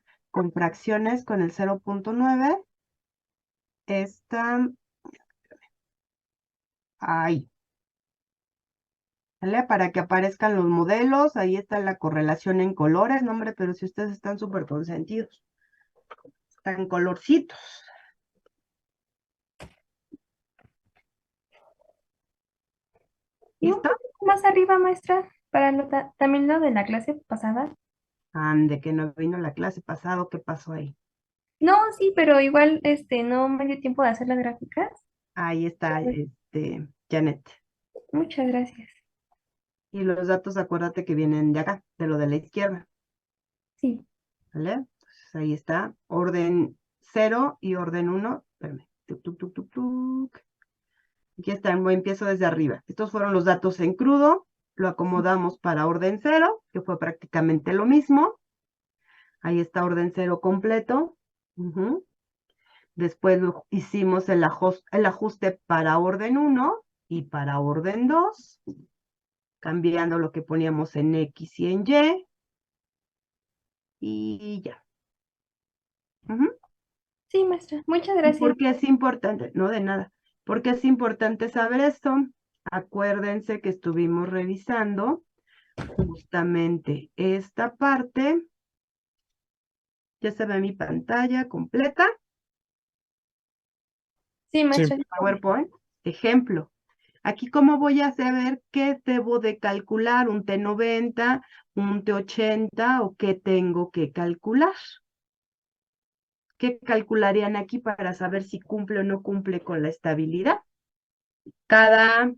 fracciones, con el 0.9. Esta, ahí. ¿Vale? Para que aparezcan los modelos, ahí está la correlación en colores, no hombre, pero si ustedes están súper consentidos, están colorcitos. Y un ¿Listo? poquito más arriba, maestra, para también lo de la clase pasada. Ande, que no vino la clase pasado, ¿qué pasó ahí? No, sí, pero igual no me dio tiempo de hacer las gráficas. Ahí está, Janet. Muchas gracias. Y los datos, acuérdate que vienen de acá, de lo de la izquierda, Sí, ¿vale? Entonces ahí está, orden 0 y orden 1. Espérame. Tuc, tuc, tuc, tuc, tuc. Aquí está, empiezo desde arriba. Estos fueron los datos en crudo, lo acomodamos para orden 0, que fue prácticamente lo mismo. Ahí está orden 0 completo. Ujú. Después hicimos el ajuste para orden 1 y para orden 2, cambiando lo que poníamos en X y en Y ya. Ujú. sí, maestra. Muchas ¿Y gracias. por qué es importante? No, de nada. ¿Por qué es importante saber esto? Acuérdense que estuvimos revisando justamente esta parte. Ya se ve mi pantalla completa. Sí, maestra. PowerPoint. Ejemplo. Aquí, ¿cómo voy a saber qué debo de calcular? ¿Un T90, un T80 o qué tengo que calcular? ¿Qué calcularían aquí para saber si cumple o no cumple con la estabilidad? Cada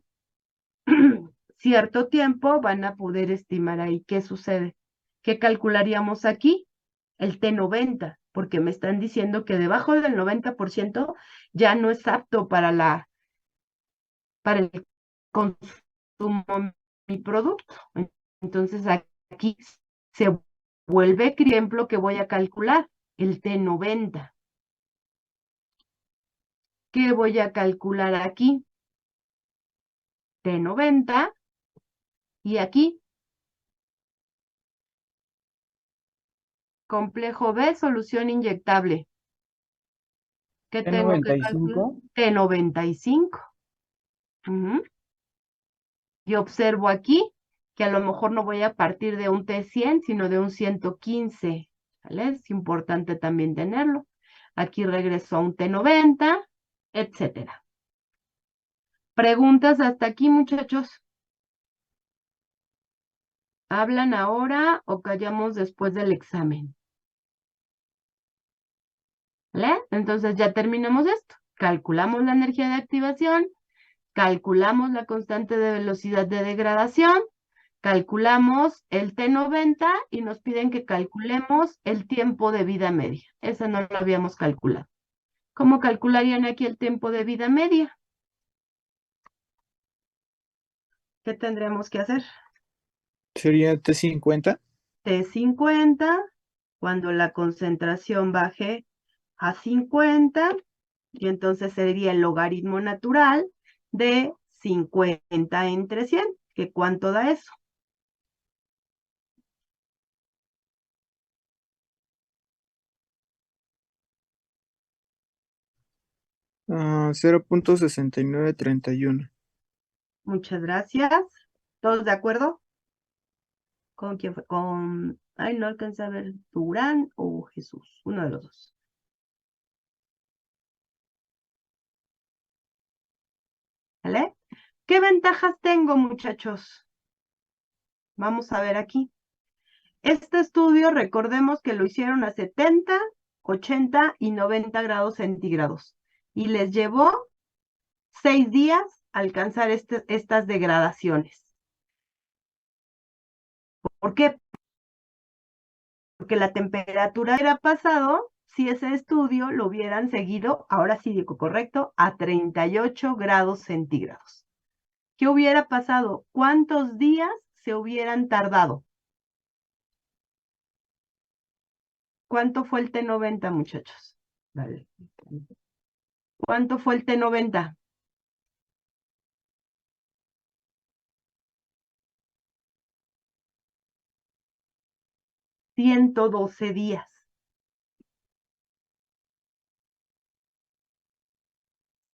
cierto tiempo van a poder estimar ahí qué sucede. ¿Qué calcularíamos aquí? El T90, porque me están diciendo que debajo del 90% ya no es apto para el consumo de mi producto. Entonces aquí se vuelve ejemplo que voy a calcular, el T90. ¿Qué voy a calcular aquí? T90 y aquí complejo B, solución inyectable. ¿Qué tengo que calcular? T95. T95. Ujú. Y observo aquí que a lo mejor no voy a partir de un T100, sino de un 115. ¿Vale? Es importante también tenerlo. Aquí regreso a un T90, etcétera. ¿Preguntas hasta aquí, muchachos? ¿Hablan ahora o callamos después del examen? ¿Vale? Entonces ya terminamos esto. Calculamos la energía de activación, calculamos la constante de velocidad de degradación, calculamos el T90 y nos piden que calculemos el tiempo de vida media. Eso no lo habíamos calculado. ¿Cómo calcularían aquí el tiempo de vida media? ¿Qué tendremos que hacer? Sería T50. T50, cuando la concentración baje a 50, y entonces sería el logaritmo natural de 50 entre 100, que ¿cuánto da eso? Ah, 0.6931. Muchas gracias. ¿Todos de acuerdo? ¿Con quién fue? Ay, no alcancé a ver, Durán o Jesús, uno de los dos. ¿Vale? ¿Qué ventajas tengo, muchachos? Vamos a ver aquí. Este estudio, recordemos que lo hicieron a 70, 80 y 90 grados centígrados. Y les llevó 6 días alcanzar estas degradaciones. ¿Por qué? Porque la temperatura hubiera pasado si ese estudio lo hubieran seguido, ahora sí digo correcto, a 38 grados centígrados. ¿Qué hubiera pasado? ¿Cuántos días se hubieran tardado? ¿Cuánto fue el T90, muchachos? Vale. ¿Cuánto fue el T90? 112 días.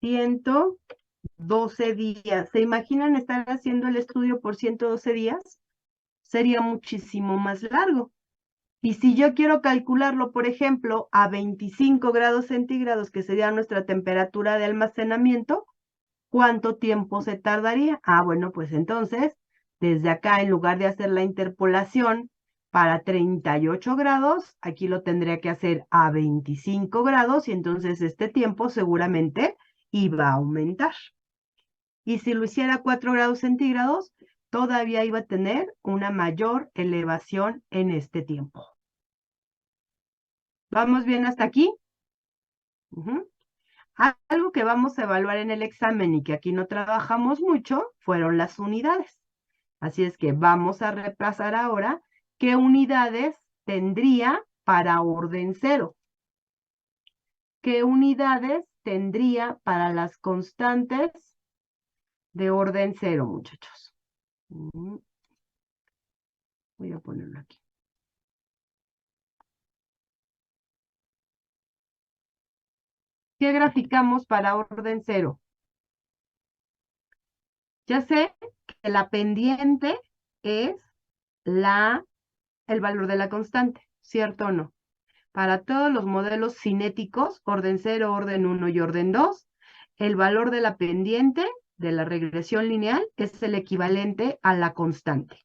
112 días. ¿Se imaginan estar haciendo el estudio por 112 días? Sería muchísimo más largo. Y si yo quiero calcularlo, por ejemplo, a 25 grados centígrados, que sería nuestra temperatura de almacenamiento, ¿cuánto tiempo se tardaría? Ah, bueno, pues entonces, desde acá, en lugar de hacer la interpolación para 38 grados, aquí lo tendría que hacer a 25 grados y entonces este tiempo seguramente iba a aumentar. Y si lo hiciera a 4 grados centígrados, todavía iba a tener una mayor elevación en este tiempo. ¿Vamos bien hasta aquí? Ujú. Algo que vamos a evaluar en el examen y que aquí no trabajamos mucho fueron las unidades. Así es que vamos a repasar ahora qué unidades tendría para orden cero. ¿Qué unidades tendría para las constantes de orden cero, muchachos? Voy a ponerlo aquí. ¿Qué graficamos para orden cero? Ya sé que la pendiente es el valor de la constante, ¿cierto o no? Para todos los modelos cinéticos, orden 0, orden 1 y orden 2, el valor de la pendiente de la regresión lineal es el equivalente a la constante.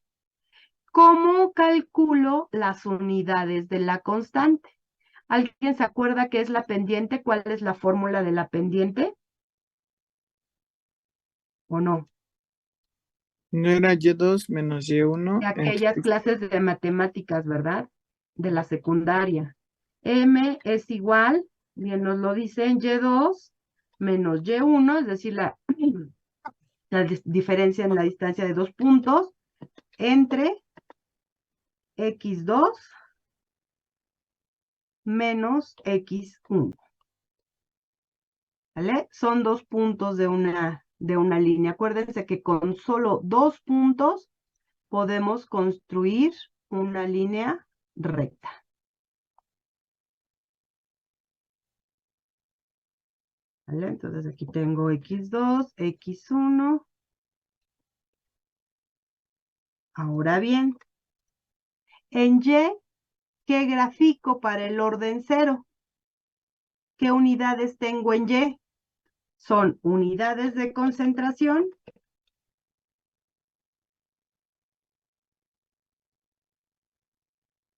¿Cómo calculo las unidades de la constante? ¿Alguien se acuerda qué es la pendiente? ¿Cuál es la fórmula de la pendiente? ¿O no? No era Y2 menos De Y1 aquellas clases de matemáticas, ¿verdad? De la secundaria. M es igual, bien nos lo dicen, Y2 menos Y1, es decir, la diferencia en la distancia de 2 puntos entre X2 menos X1. ¿Vale? Son 2 puntos de una línea. Acuérdense que con solo 2 puntos podemos construir una línea recta. ¿Vale? Entonces aquí tengo X2, X1. Ahora bien, en Y, ¿qué grafico para el orden 0? ¿Qué unidades tengo en Y? Son unidades de concentración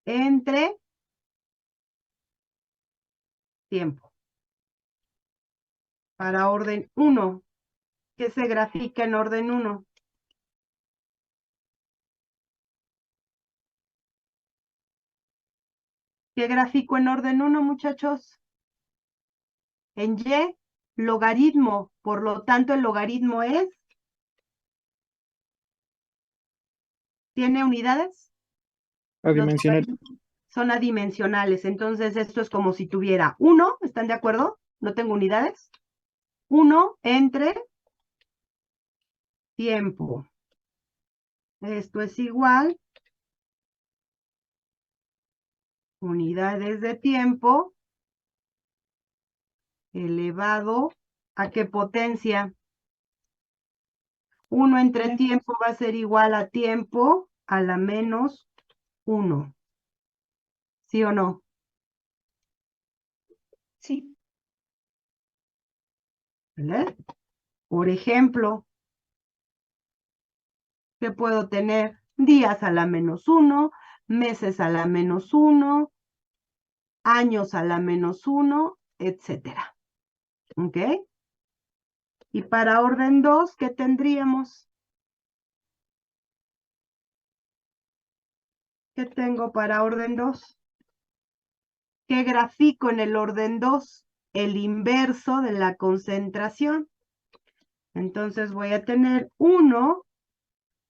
entre tiempo. Para orden 1, ¿qué se grafica en orden 1? ¿Qué gráfico en orden 1, muchachos? En Y, logaritmo. Por lo tanto, el logaritmo es... ¿Tiene unidades? Los adimensional. logaritmos son adimensionales. Entonces, esto es como si tuviera 1, ¿están de acuerdo? No tengo unidades. 1 entre tiempo. Esto es igual. Unidades de tiempo elevado ¿a qué potencia? 1 entre tiempo va a ser igual a tiempo a la menos 1. ¿Sí o no? Sí. ¿Vale? Por ejemplo, ¿qué puedo tener? Días a la menos 1, meses a la menos 1, años a la menos 1, etcétera. ¿Ok? Y para orden 2, ¿qué tendríamos? ¿Qué tengo para orden 2? ¿Qué grafico en el orden 2? El inverso de la concentración. Entonces voy a tener 1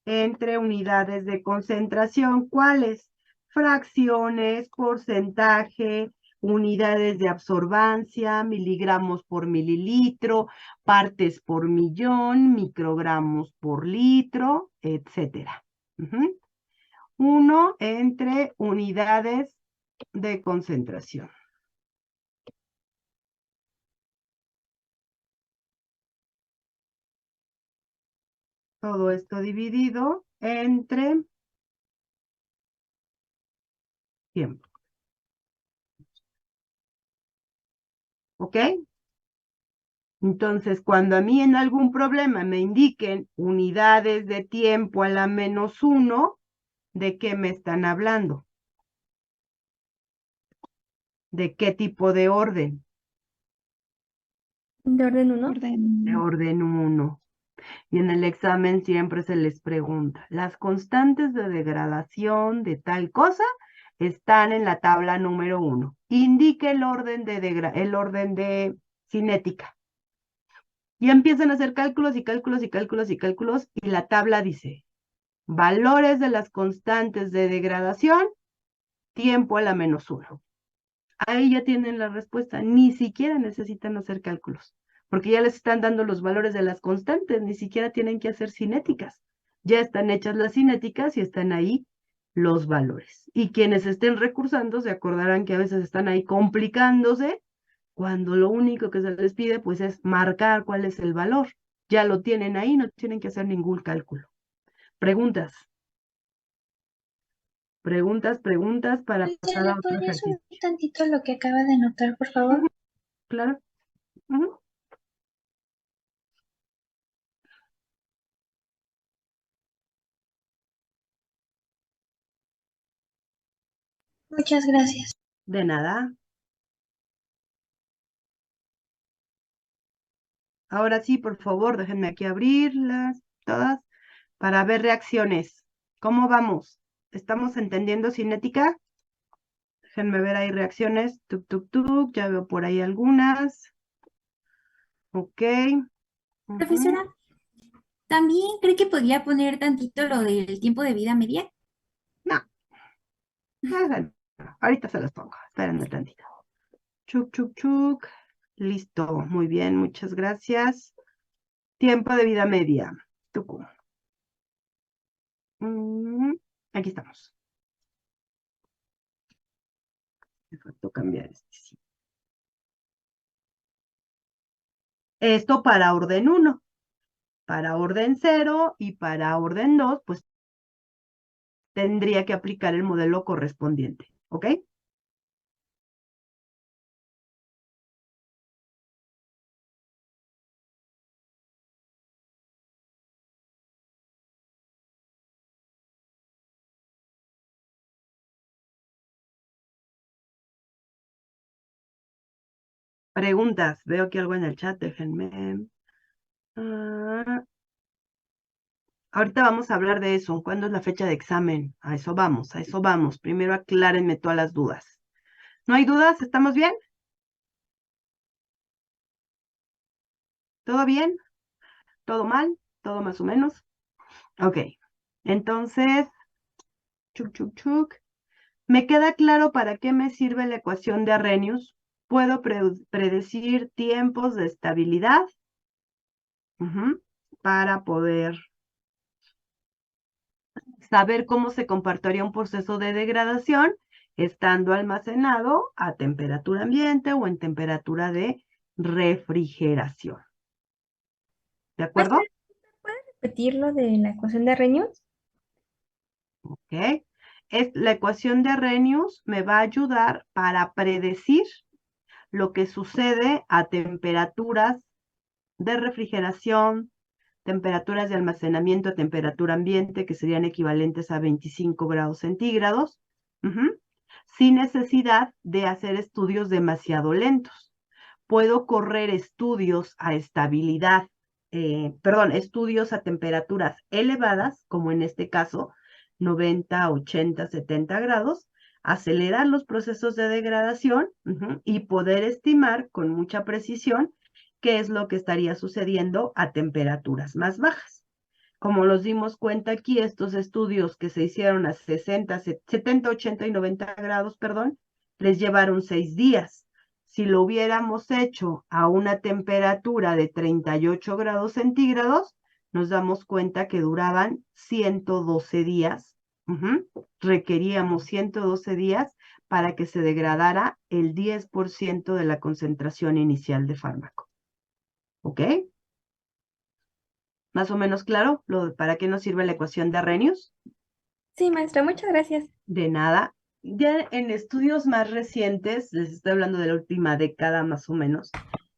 entre unidades de concentración. ¿Cuáles? Fracciones, porcentaje, unidades de absorbancia, miligramos por mililitro, partes por millón, microgramos por litro, etcétera. 1 entre unidades de concentración. Todo esto dividido entre tiempo. ¿Ok? Entonces, cuando a mí en algún problema me indiquen unidades de tiempo a la menos 1, ¿de qué me están hablando? ¿De qué tipo de orden? ¿De orden 1? De orden 1. Y en el examen siempre se les pregunta, las constantes de degradación de tal cosa están en la tabla número 1. Indique el orden de cinética. Y empiezan a hacer cálculos y cálculos y cálculos y cálculos y la tabla dice, valores de las constantes de degradación, tiempo a la menos 1. Ahí ya tienen la respuesta, ni siquiera necesitan hacer cálculos, porque ya les están dando los valores de las constantes, ni siquiera tienen que hacer cinéticas. Ya están hechas las cinéticas y están ahí los valores. Y quienes estén recursando se acordarán que a veces están ahí complicándose cuando lo único que se les pide pues es marcar cuál es el valor. Ya lo tienen ahí, no tienen que hacer ningún cálculo. Preguntas. Preguntas para Tía, pasar ¿le a otro podría subir ejercicio. tantito lo que acaba de anotar, por favor? Claro. Ujú. Muchas gracias. De nada. Ahora sí, por favor, déjenme aquí abrirlas todas para ver reacciones. ¿Cómo vamos? ¿Estamos entendiendo cinética? Déjenme ver ahí reacciones. Tuk, tuk, tuk. Ya veo por ahí algunas. Ok. Ujú. Profesora, ¿también cree que podría poner tantito lo del tiempo de vida media? No, no. Ahorita se los pongo. Espérenme tantito. Chuk, chuk, chuk. Listo. Muy bien, muchas gracias. Tiempo de vida media. Tucu. Mm, Aquí estamos. Me faltó cambiar este. Sí. Esto para orden 1. Para orden 0 y para orden 2, pues tendría que aplicar el modelo correspondiente. ¿Ok? Preguntas. Veo aquí algo en el chat. Déjenme. Ah, ahorita vamos a hablar de eso. ¿Cuándo es la fecha de examen? A eso vamos, a eso vamos. Primero aclárenme todas las dudas. ¿No hay dudas? ¿Estamos bien? ¿Todo bien? ¿Todo mal? ¿Todo más o menos? Ok. Entonces, chuk, chuk, chuk. ¿Me queda claro para qué me sirve la ecuación de Arrhenius? Puedo predecir tiempos de estabilidad para poder saber cómo se comportaría un proceso de degradación estando almacenado a temperatura ambiente o en temperatura de refrigeración. ¿De acuerdo? ¿Repetir lo de la ecuación de Arrhenius? Ok. La ecuación de Arrhenius me va a ayudar para predecir lo que sucede a temperaturas de refrigeración, temperaturas de almacenamiento a temperatura ambiente, que serían equivalentes a 25 grados centígrados, sin necesidad de hacer estudios demasiado lentos. Puedo correr estudios a estabilidad, estudios a temperaturas elevadas, como en este caso 90, 80, 70 grados, acelerar los procesos de degradación y poder estimar con mucha precisión qué es lo que estaría sucediendo a temperaturas más bajas. Como nos dimos cuenta aquí, estos estudios que se hicieron a 60, 70, 80 y 90 grados, perdón, les llevaron 6 días. Si lo hubiéramos hecho a una temperatura de 38 grados centígrados, nos damos cuenta que duraban 112 días. Requeríamos 112 días para que se degradara el 10% de la concentración inicial de fármaco. ¿Ok? ¿Más o menos claro para qué nos sirve la ecuación de Arrhenius? Sí, maestra, muchas gracias. De nada. Ya en estudios más recientes, les estoy hablando de la última década más o menos,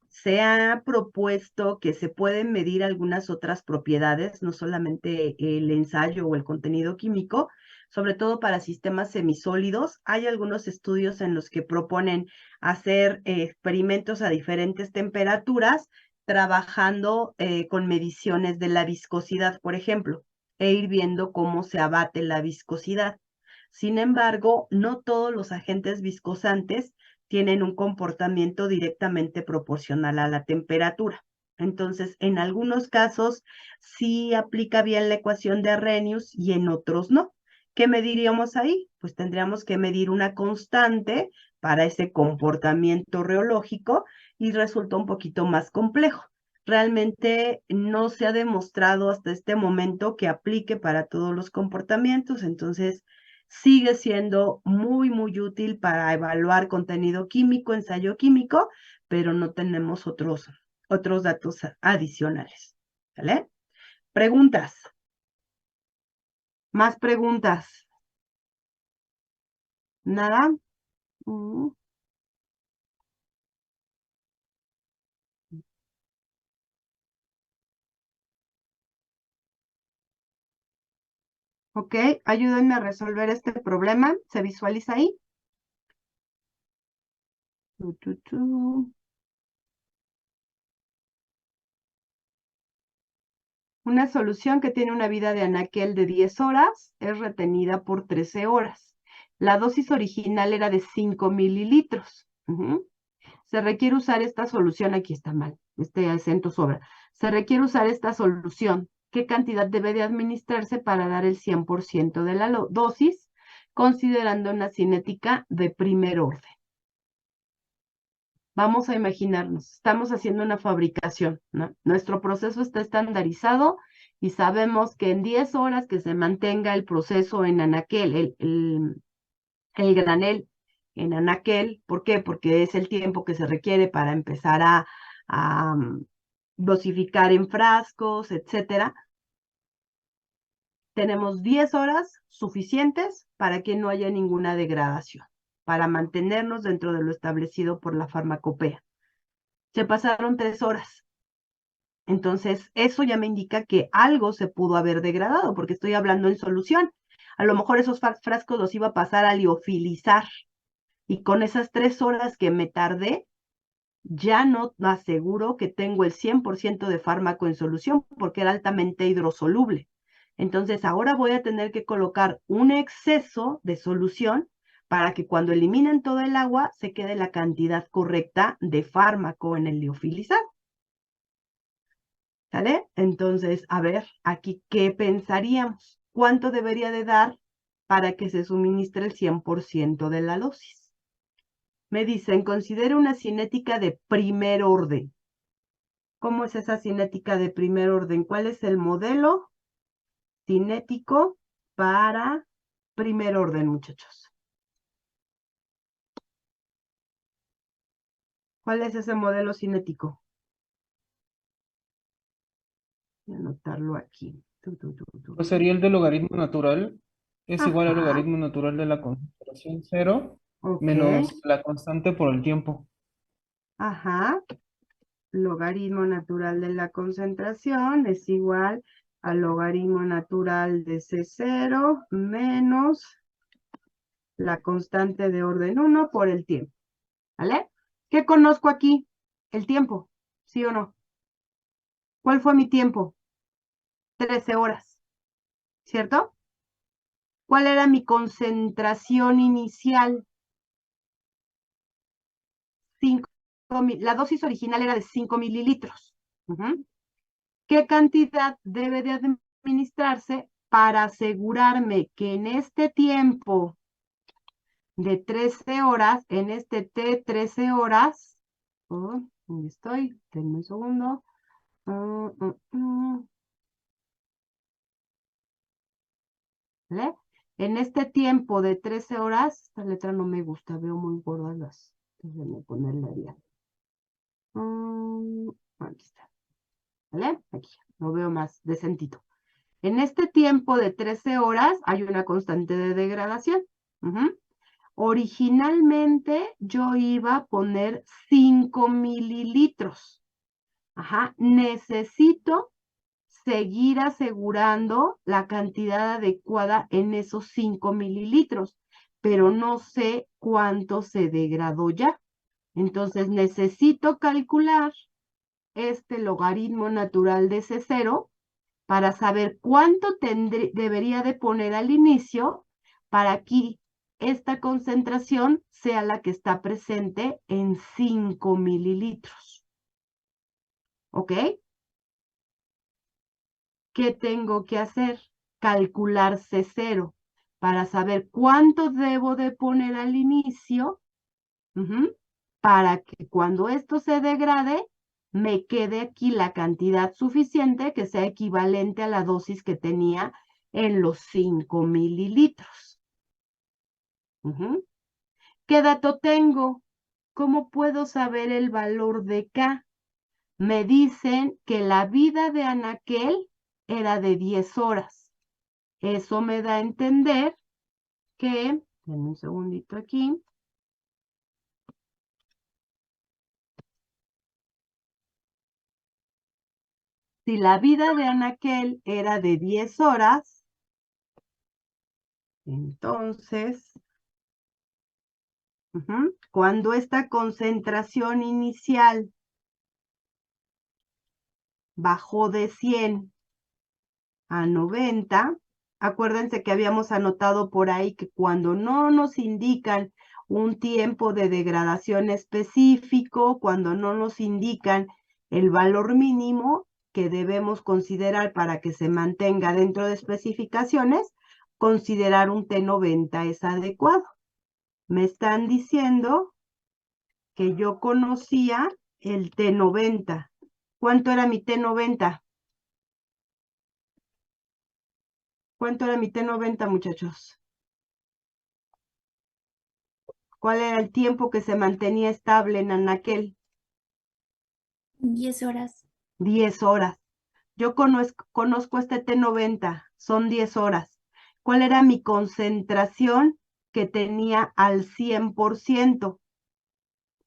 se ha propuesto que se pueden medir algunas otras propiedades, no solamente el ensayo o el contenido químico, sobre todo para sistemas semisólidos. Hay algunos estudios en los que proponen hacer experimentos a diferentes temperaturas, trabajando con mediciones de la viscosidad, por ejemplo, e ir viendo cómo se abate la viscosidad. Sin embargo, no todos los agentes viscosantes tienen un comportamiento directamente proporcional a la temperatura. Entonces, en algunos casos sí aplica bien la ecuación de Arrhenius y en otros no. ¿Qué mediríamos ahí? Pues tendríamos que medir una constante para ese comportamiento reológico y resulta un poquito más complejo. Realmente no se ha demostrado hasta este momento que aplique para todos los comportamientos, entonces sigue siendo muy, muy útil para evaluar contenido químico, ensayo químico, pero no tenemos otros datos adicionales. ¿Vale? Preguntas. Más preguntas. ¿Nada? Ok, ayúdenme a resolver este problema. ¿Se visualiza ahí? Tu. Una solución que tiene una vida de anaquel de 10 horas es retenida por 13 horas. La dosis original era de 5 mililitros. Se requiere usar esta solución, aquí está mal, este acento sobra. Se requiere usar esta solución. ¿Qué cantidad debe de administrarse para dar el 100% de la dosis, considerando una cinética de primer orden? Vamos a imaginarnos, estamos haciendo una fabricación, ¿no? Nuestro proceso está estandarizado y sabemos que en 10 horas que se mantenga el proceso en anaquel, el granel en anaquel. ¿Por qué? Porque es el tiempo que se requiere para empezar a dosificar en frascos, etcétera. Tenemos 10 horas suficientes para que no haya ninguna degradación, para mantenernos dentro de lo establecido por la farmacopea. Se pasaron 3 horas. Entonces, eso ya me indica que algo se pudo haber degradado, porque estoy hablando en solución. A lo mejor esos frascos los iba a pasar a liofilizar. Y con esas 3 horas que me tardé, ya no aseguro que tengo el 100% de fármaco en solución, porque era altamente hidrosoluble. Entonces, ahora voy a tener que colocar un exceso de solución para que cuando eliminen todo el agua, se quede la cantidad correcta de fármaco en el liofilizado. ¿Sale? Entonces, a ver, aquí, ¿qué pensaríamos? ¿Cuánto debería de dar para que se suministre el 100% de la dosis? Me dicen, considere una cinética de primer orden. ¿Cómo es esa cinética de primer orden? ¿Cuál es el modelo cinético para primer orden, muchachos? ¿Cuál es ese modelo cinético? Voy a anotarlo aquí. Pues sería el del logaritmo natural. Es igual al Ajá, logaritmo natural de la concentración cero ok. menos la constante por el tiempo. Ajá. Logaritmo natural de la concentración es igual al logaritmo natural de C0 menos la constante de orden 1 por el tiempo. ¿Vale? ¿Qué conozco aquí? El tiempo, ¿sí o no? ¿Cuál fue mi tiempo? 13 horas, ¿cierto? ¿Cuál era mi concentración inicial? La dosis original era de 5 mililitros. ¿Qué cantidad debe de administrarse para asegurarme que en este tiempo de 13 horas, en este T 13 horas, ¿dónde estoy? Denme un segundo. ¿Vale? En este tiempo de 13 horas, esta letra no me gusta, veo muy gordas las. Déjenme ponerle Arial. Aquí está. ¿Vale? Aquí, lo veo más decentito. En este tiempo de 13 horas hay una constante de degradación. Originalmente yo iba a poner 5 mililitros. Necesito seguir asegurando la cantidad adecuada en esos 5 mililitros, pero no sé cuánto se degradó ya. Entonces necesito calcular este logaritmo natural de C0 para saber cuánto debería de poner al inicio para que esta concentración sea la que está presente en 5 mililitros. ¿Ok? ¿Qué tengo que hacer? Calcular C0 para saber cuánto debo de poner al inicio para que cuando esto se degrade, me quede aquí la cantidad suficiente que sea equivalente a la dosis que tenía en los 5 mililitros. ¿Qué dato tengo? ¿Cómo puedo saber el valor de K? Me dicen que la vida de anaquel era de 10 horas. Eso me da a entender que, denme un segundito aquí, si la vida de anaquel era de 10 horas, entonces Cuando esta concentración inicial bajó de 100 a 90, acuérdense que habíamos anotado por ahí que cuando no nos indican un tiempo de degradación específico, cuando no nos indican el valor mínimo que debemos considerar para que se mantenga dentro de especificaciones, considerar un T90 es adecuado. Me están diciendo que yo conocía el T90. ¿Cuánto era mi T90? ¿Cuánto era mi T90, muchachos? ¿Cuál era el tiempo que se mantenía estable en anaquel? 10 horas. 10 horas. Yo conozco este T90, son 10 horas. ¿Cuál era mi concentración que tenía al 100%?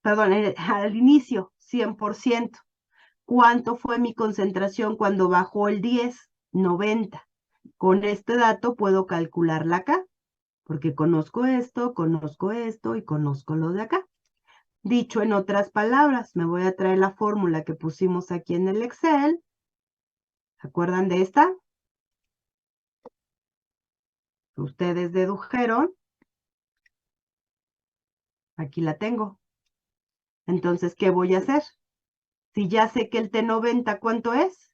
Perdón, al inicio, 100%. ¿Cuánto fue mi concentración cuando bajó el 10? 90. Con este dato puedo calcularla acá, porque conozco esto y conozco lo de acá. Dicho en otras palabras, me voy a traer la fórmula que pusimos aquí en el Excel. ¿Se acuerdan de esta? Ustedes dedujeron. Aquí la tengo. Entonces, ¿qué voy a hacer? Si ya sé que el T90, ¿cuánto es?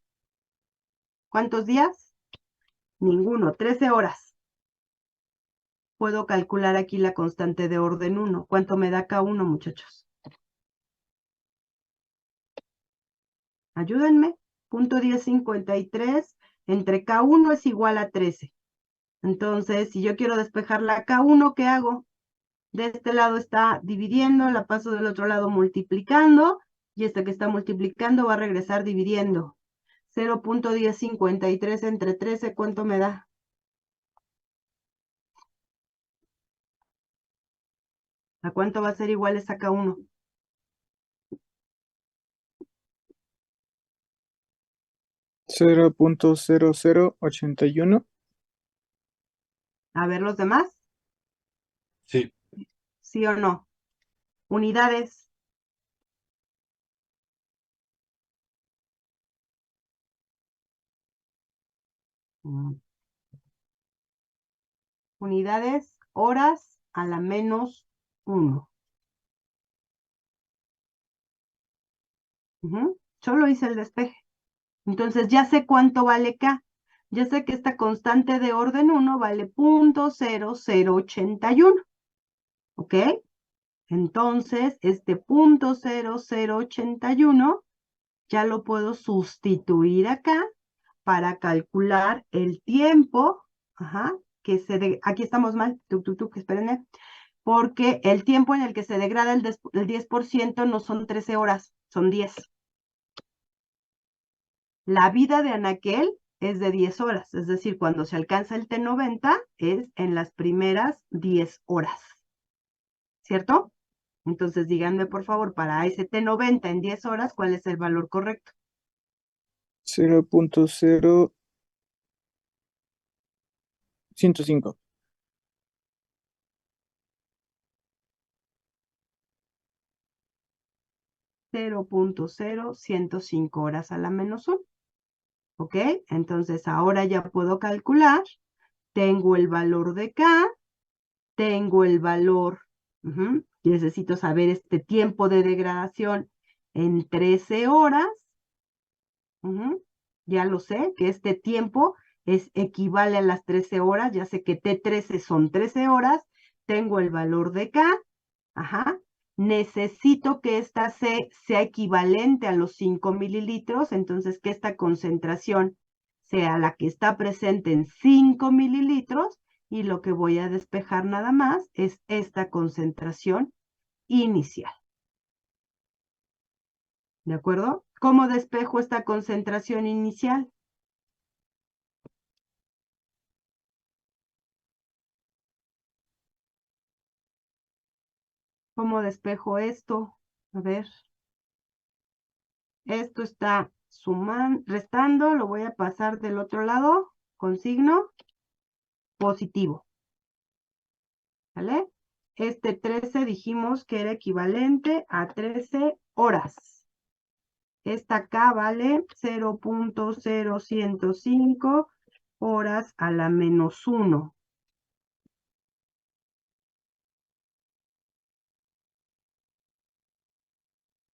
¿Cuántos días? Ninguno, 13 horas. Puedo calcular aquí la constante de orden 1. ¿Cuánto me da K1, muchachos? Ayúdenme. Punto 1053 entre K1 es igual a 13. Entonces, si yo quiero despejar la K1, ¿qué hago? De este lado está dividiendo, la paso del otro lado multiplicando, y esta que está multiplicando va a regresar dividiendo. 0.1053 entre 13, ¿cuánto me da? ¿A cuánto va a ser igual esa K1? $0.0081. A ver los demás, Sí. ¿sí o no? Unidades. Unidades, horas a la menos 1. Solo hice el despeje. Entonces ya sé cuánto vale K. Ya sé que esta constante de orden 1 vale 0.0081. ¿Ok? Entonces, este 0.0081 ya lo puedo sustituir acá para calcular el tiempo. Aquí estamos mal. Espérenme. Porque el tiempo en el que se degrada el 10% no son 13 horas, son 10. La vida de anaquel es de 10 horas, es decir, cuando se alcanza el T90 es en las primeras 10 horas. ¿Cierto? Entonces díganme por favor, para ese T90 en 10 horas, ¿cuál es el valor correcto? 0.0105. 0.0105 horas a la menos 1. ¿Ok? Entonces ahora ya puedo calcular. Tengo el valor de K. Tengo el valor. Y necesito saber este tiempo de degradación en 13 horas. Ya lo sé, que este tiempo equivale a las 13 horas. Ya sé que T13 son 13 horas. Tengo el valor de K. Necesito que esta C sea equivalente a los 5 mililitros. Entonces, que esta concentración sea la que está presente en 5 mililitros. Y lo que voy a despejar nada más es esta concentración inicial. ¿De acuerdo? ¿Cómo despejo esta concentración inicial? ¿Cómo despejo esto? A ver. Esto está sumando, restando, lo voy a pasar del otro lado con signo positivo. ¿Vale? Este 13 dijimos que era equivalente a 13 horas. Esta acá vale 0.0105 horas a la menos 1.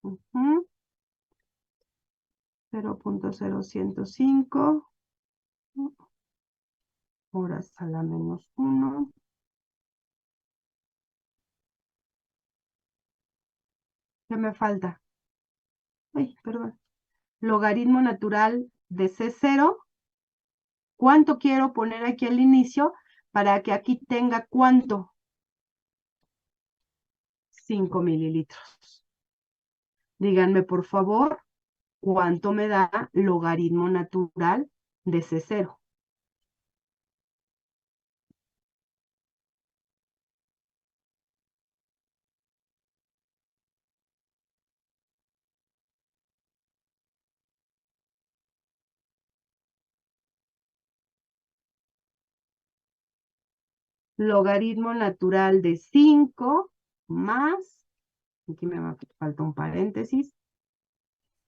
Ujú. 0.0105 horas a la menos 1. ¿Qué me falta? Ay, perdón. Logaritmo natural de C0. ¿Cuánto quiero poner aquí al inicio para que aquí tenga cuánto? 5 mililitros. Díganme, por favor, ¿cuánto me da logaritmo natural de C0? Logaritmo natural de 5 más, aquí me falta un paréntesis,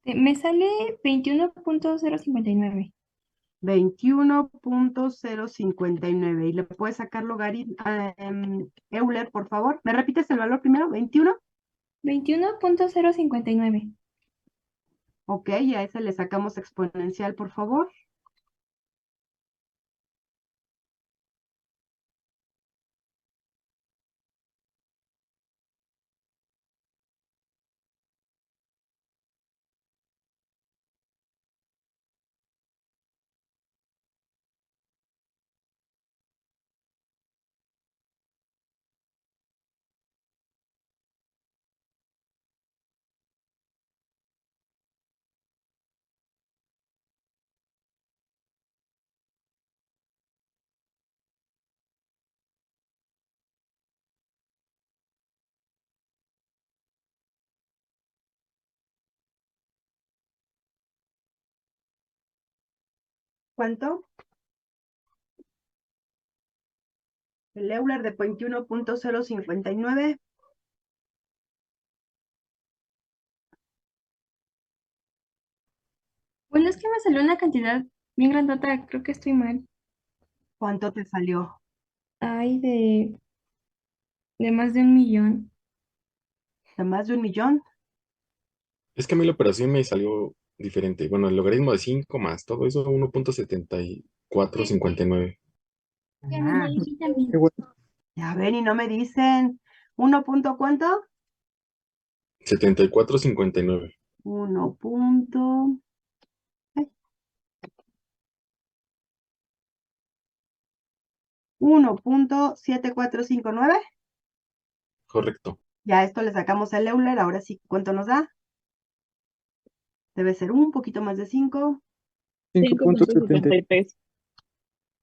Me sale 21.059. 21.059. Y le puedes sacar logaritmo, Euler, por favor. ¿Me repites el valor primero? 21. 21.059. Ok, y a ese le sacamos exponencial, por favor. ¿Cuánto? El Euler de 21.059. Bueno, es que me salió una cantidad bien grandota, creo que estoy mal. ¿Cuánto te salió? Ay, de más de 1 millón. ¿De más de 1 millón? Es que a mí la operación me salió diferente. Bueno, el logaritmo de 5 más todo eso, 1.7459. Ya me Ah, aquí también. Igual. ya ven y no me dicen. ¿1 punto cuánto? 7459. 1 punto. ay, 1.7459. Correcto. Ya esto le sacamos el Euler. Ahora sí, ¿cuánto nos da? Debe ser un poquito más de 5. 5.72.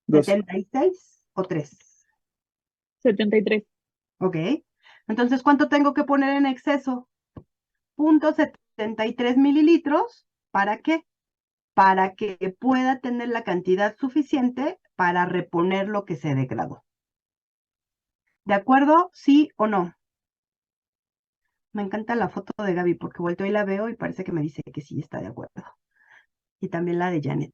76 o 3. 73. Ok. Entonces, ¿cuánto tengo que poner en exceso? 0.73 mililitros. ¿Para qué? Para que pueda tener la cantidad suficiente para reponer lo que se degradó. ¿De acuerdo? ¿Sí o no? Me encanta la foto de Gaby porque vuelto y la veo y parece que me dice que sí está de acuerdo. Y también la de Janet.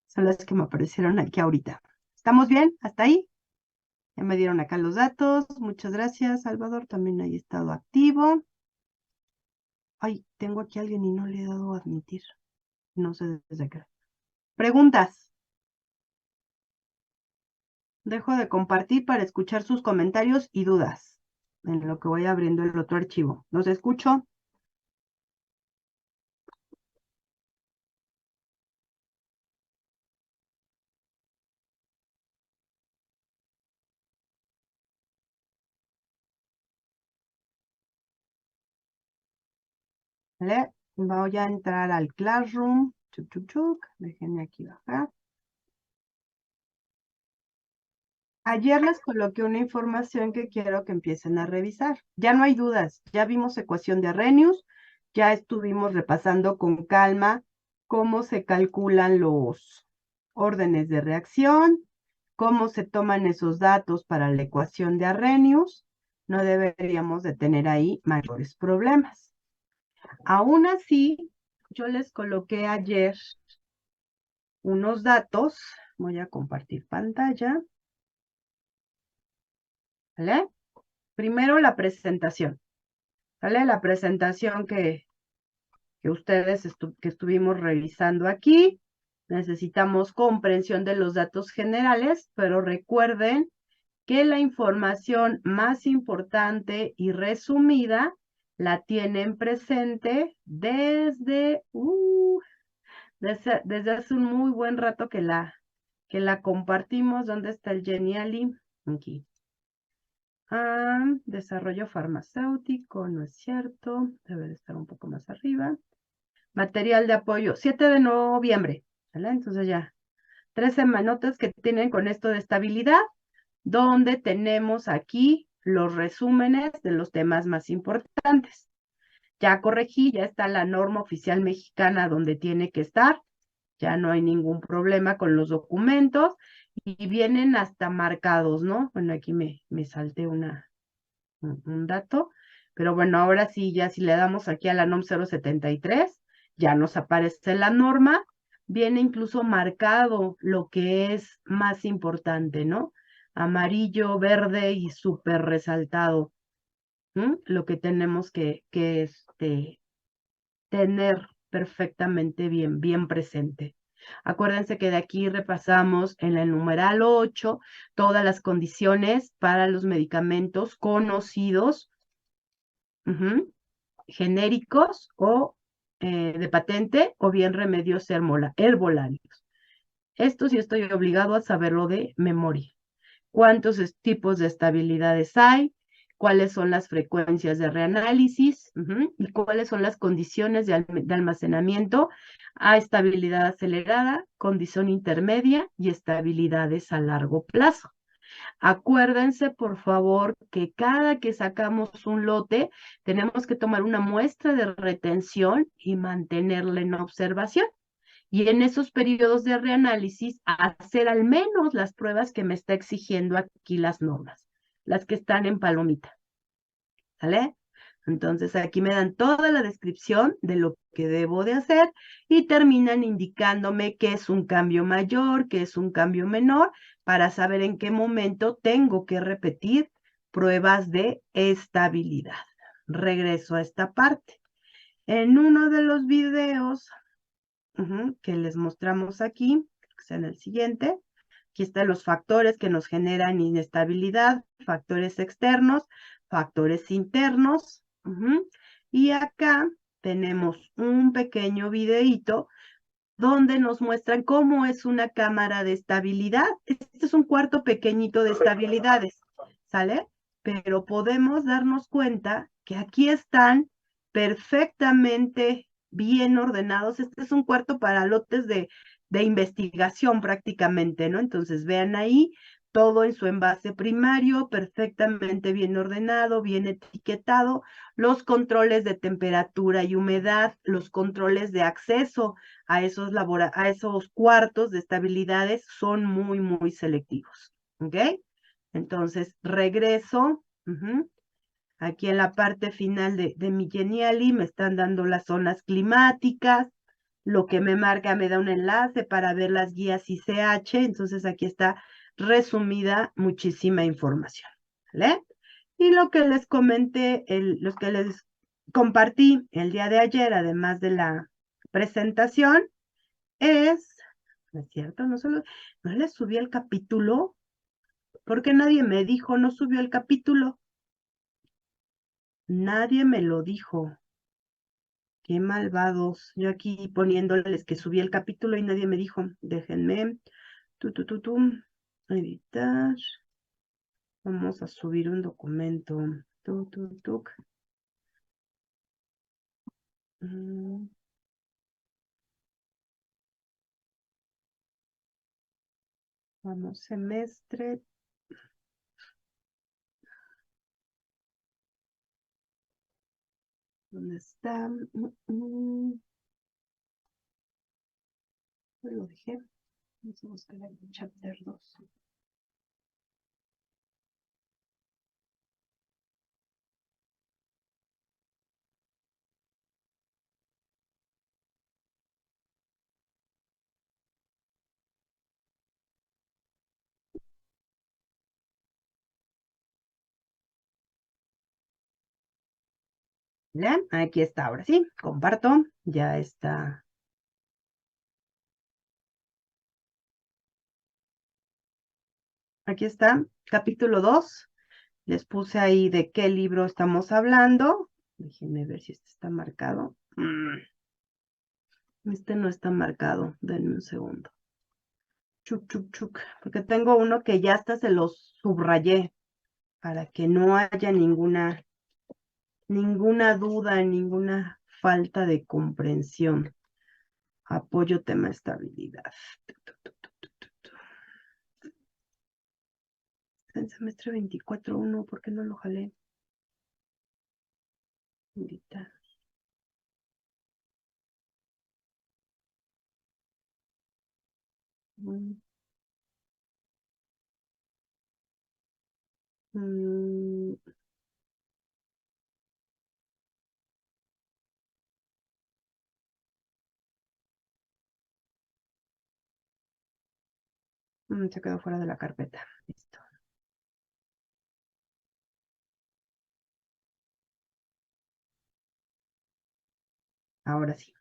Son las que me aparecieron aquí ahorita. ¿Estamos bien? ¿Hasta ahí? Ya me dieron acá los datos. Muchas gracias, Salvador. También ha estado activo. Ay, tengo aquí a alguien y no le he dado a admitir. No sé desde qué. Preguntas. Dejo de compartir para escuchar sus comentarios y dudas. En lo que voy abriendo el otro archivo. ¿Los escucho? ¿Vale? Voy a entrar al Classroom. Chuc, chuc, chuc. Déjenme aquí bajar. Ayer les coloqué una información que quiero que empiecen a revisar. Ya no hay dudas. Ya vimos ecuación de Arrhenius. Ya estuvimos repasando con calma cómo se calculan los órdenes de reacción, cómo se toman esos datos para la ecuación de Arrhenius, no deberíamos de tener ahí mayores problemas. Aún así, yo les coloqué ayer unos datos. Voy a compartir pantalla. ¿Vale? Primero la presentación. ¿Vale? La presentación que ustedes que estuvimos revisando aquí. Necesitamos comprensión de los datos generales, pero recuerden que la información más importante y resumida la tienen presente desde hace un muy buen rato que la compartimos. ¿Dónde está el Geniali? Aquí. Desarrollo farmacéutico, no es cierto. Debe de estar un poco más arriba. Material de apoyo, 7 de noviembre. ¿Vale? Entonces ya, 3 semanotas que tienen con esto de estabilidad, donde tenemos aquí los resúmenes de los temas más importantes. Ya corregí, ya está la norma oficial mexicana donde tiene que estar. Ya no hay ningún problema con los documentos y vienen hasta marcados, ¿no? Bueno, aquí me salté un dato, pero bueno, ahora sí, ya si le damos aquí a la NOM 073, ya nos aparece la norma, viene incluso marcado lo que es más importante, ¿no? Amarillo, verde y súper resaltado, lo que tenemos que tener perfectamente bien presente. Acuérdense que de aquí repasamos en el numeral 8 todas las condiciones para los medicamentos conocidos, genéricos o de patente o bien remedios herbolarios. Esto sí estoy obligado a saberlo de memoria. ¿Cuántos tipos de estabilidades hay? ¿Cuáles son las frecuencias de reanálisis? ¿Y cuáles son las condiciones de almacenamiento a estabilidad acelerada, condición intermedia y estabilidades a largo plazo? Acuérdense, por favor, que cada que sacamos un lote, tenemos que tomar una muestra de retención y mantenerla en observación. Y en esos periodos de reanálisis, hacer al menos las pruebas que me está exigiendo aquí las normas, las que están en palomita. ¿Sale? Entonces aquí me dan toda la descripción de lo que debo de hacer y terminan indicándome qué es un cambio mayor, qué es un cambio menor, para saber en qué momento tengo que repetir pruebas de estabilidad. Regreso a esta parte. En uno de los videos que les mostramos aquí, que sea en el siguiente, aquí están los factores que nos generan inestabilidad, factores externos, factores internos. Y acá tenemos un pequeño videíto donde nos muestran cómo es una cámara de estabilidad. Este es un cuarto pequeñito de estabilidades, ¿sale? Pero podemos darnos cuenta que aquí están perfectamente bien ordenados. Este es un cuarto para lotes de investigación prácticamente, ¿no? Entonces vean ahí todo en su envase primario, perfectamente bien ordenado, bien etiquetado, los controles de temperatura y humedad, los controles de acceso a esos cuartos de estabilidades son muy selectivos, ¿ok? Entonces, regreso, aquí en la parte final de mi Geniali me están dando las zonas climáticas, lo que me marca me da un enlace para ver las guías ICH, entonces aquí está resumida muchísima información, ¿vale? Y lo que les comenté, los que les compartí el día de ayer, además de la presentación, ¿no es cierto? No les subí el capítulo, porque nadie me dijo, no subió el capítulo. Nadie me lo dijo. Qué malvados. Yo aquí poniéndoles que subí el capítulo y nadie me dijo. Déjenme. Editar. Vamos a subir un documento. Vamos, semestre. ¿Dónde está? Lo dejé. Vamos a buscar el chapter 2. ¿Vale? Aquí está, ahora sí, comparto, ya está. Aquí está, capítulo 2. Les puse ahí de qué libro estamos hablando. Déjenme ver si este está marcado. Este no está marcado, denme un segundo. Chuc, chuc, chuc, porque tengo uno que ya hasta se los subrayé para que no haya ninguna duda, ninguna falta de comprensión. Apoyo tema estabilidad. En semestre 24.1, ¿por qué no lo jalé? Ahorita. Mm. Mm. Se quedó fuera de la carpeta. Listo. Ahora sí.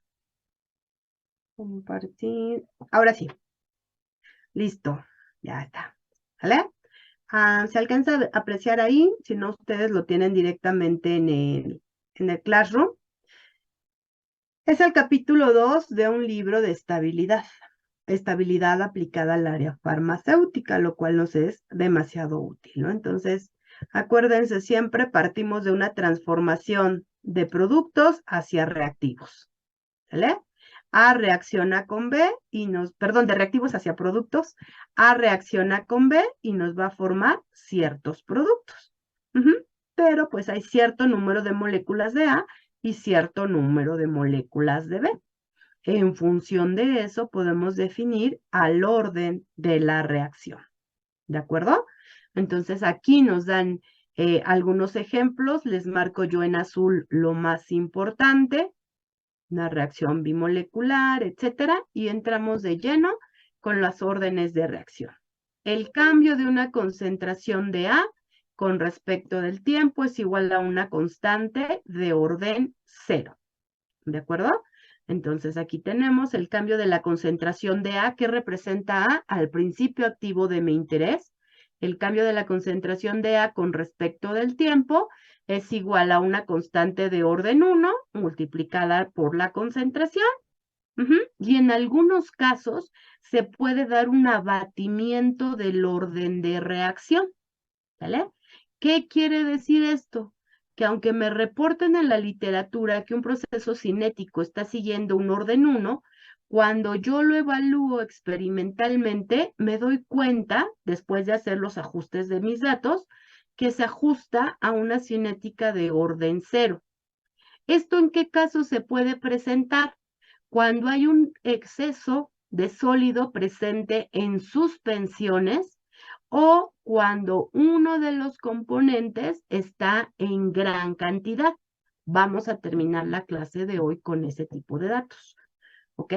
Compartir. Ahora sí. Listo. Ya está. ¿Vale? Se alcanza a apreciar ahí. Si no, ustedes lo tienen directamente en el Classroom. Es el capítulo 2 de un libro de estabilidad. Estabilidad aplicada al área farmacéutica, lo cual nos es demasiado útil, ¿no? Entonces, acuérdense, siempre partimos de una transformación de productos hacia reactivos, ¿vale? A reacciona con B y de reactivos hacia productos, A reacciona con B y nos va a formar ciertos productos. Pero pues hay cierto número de moléculas de A y cierto número de moléculas de B. En función de eso podemos definir al orden de la reacción. ¿De acuerdo? Entonces aquí nos dan algunos ejemplos. Les marco yo en azul lo más importante, una reacción bimolecular, etcétera, y entramos de lleno con las órdenes de reacción. El cambio de una concentración de A con respecto del tiempo es igual a una constante de orden 0. ¿De acuerdo? Entonces aquí tenemos el cambio de la concentración de A que representa A al principio activo de mi interés. El cambio de la concentración de A con respecto del tiempo es igual a una constante de orden 1 multiplicada por la concentración. Y en algunos casos se puede dar un abatimiento del orden de reacción. ¿Vale? ¿Qué quiere decir esto? Que aunque me reporten en la literatura que un proceso cinético está siguiendo un orden 1, cuando yo lo evalúo experimentalmente, me doy cuenta, después de hacer los ajustes de mis datos, que se ajusta a una cinética de orden 0. ¿Esto en qué caso se puede presentar? Cuando hay un exceso de sólido presente en suspensiones o cuando uno de los componentes está en gran cantidad. Vamos a terminar la clase de hoy con ese tipo de datos. ¿Ok?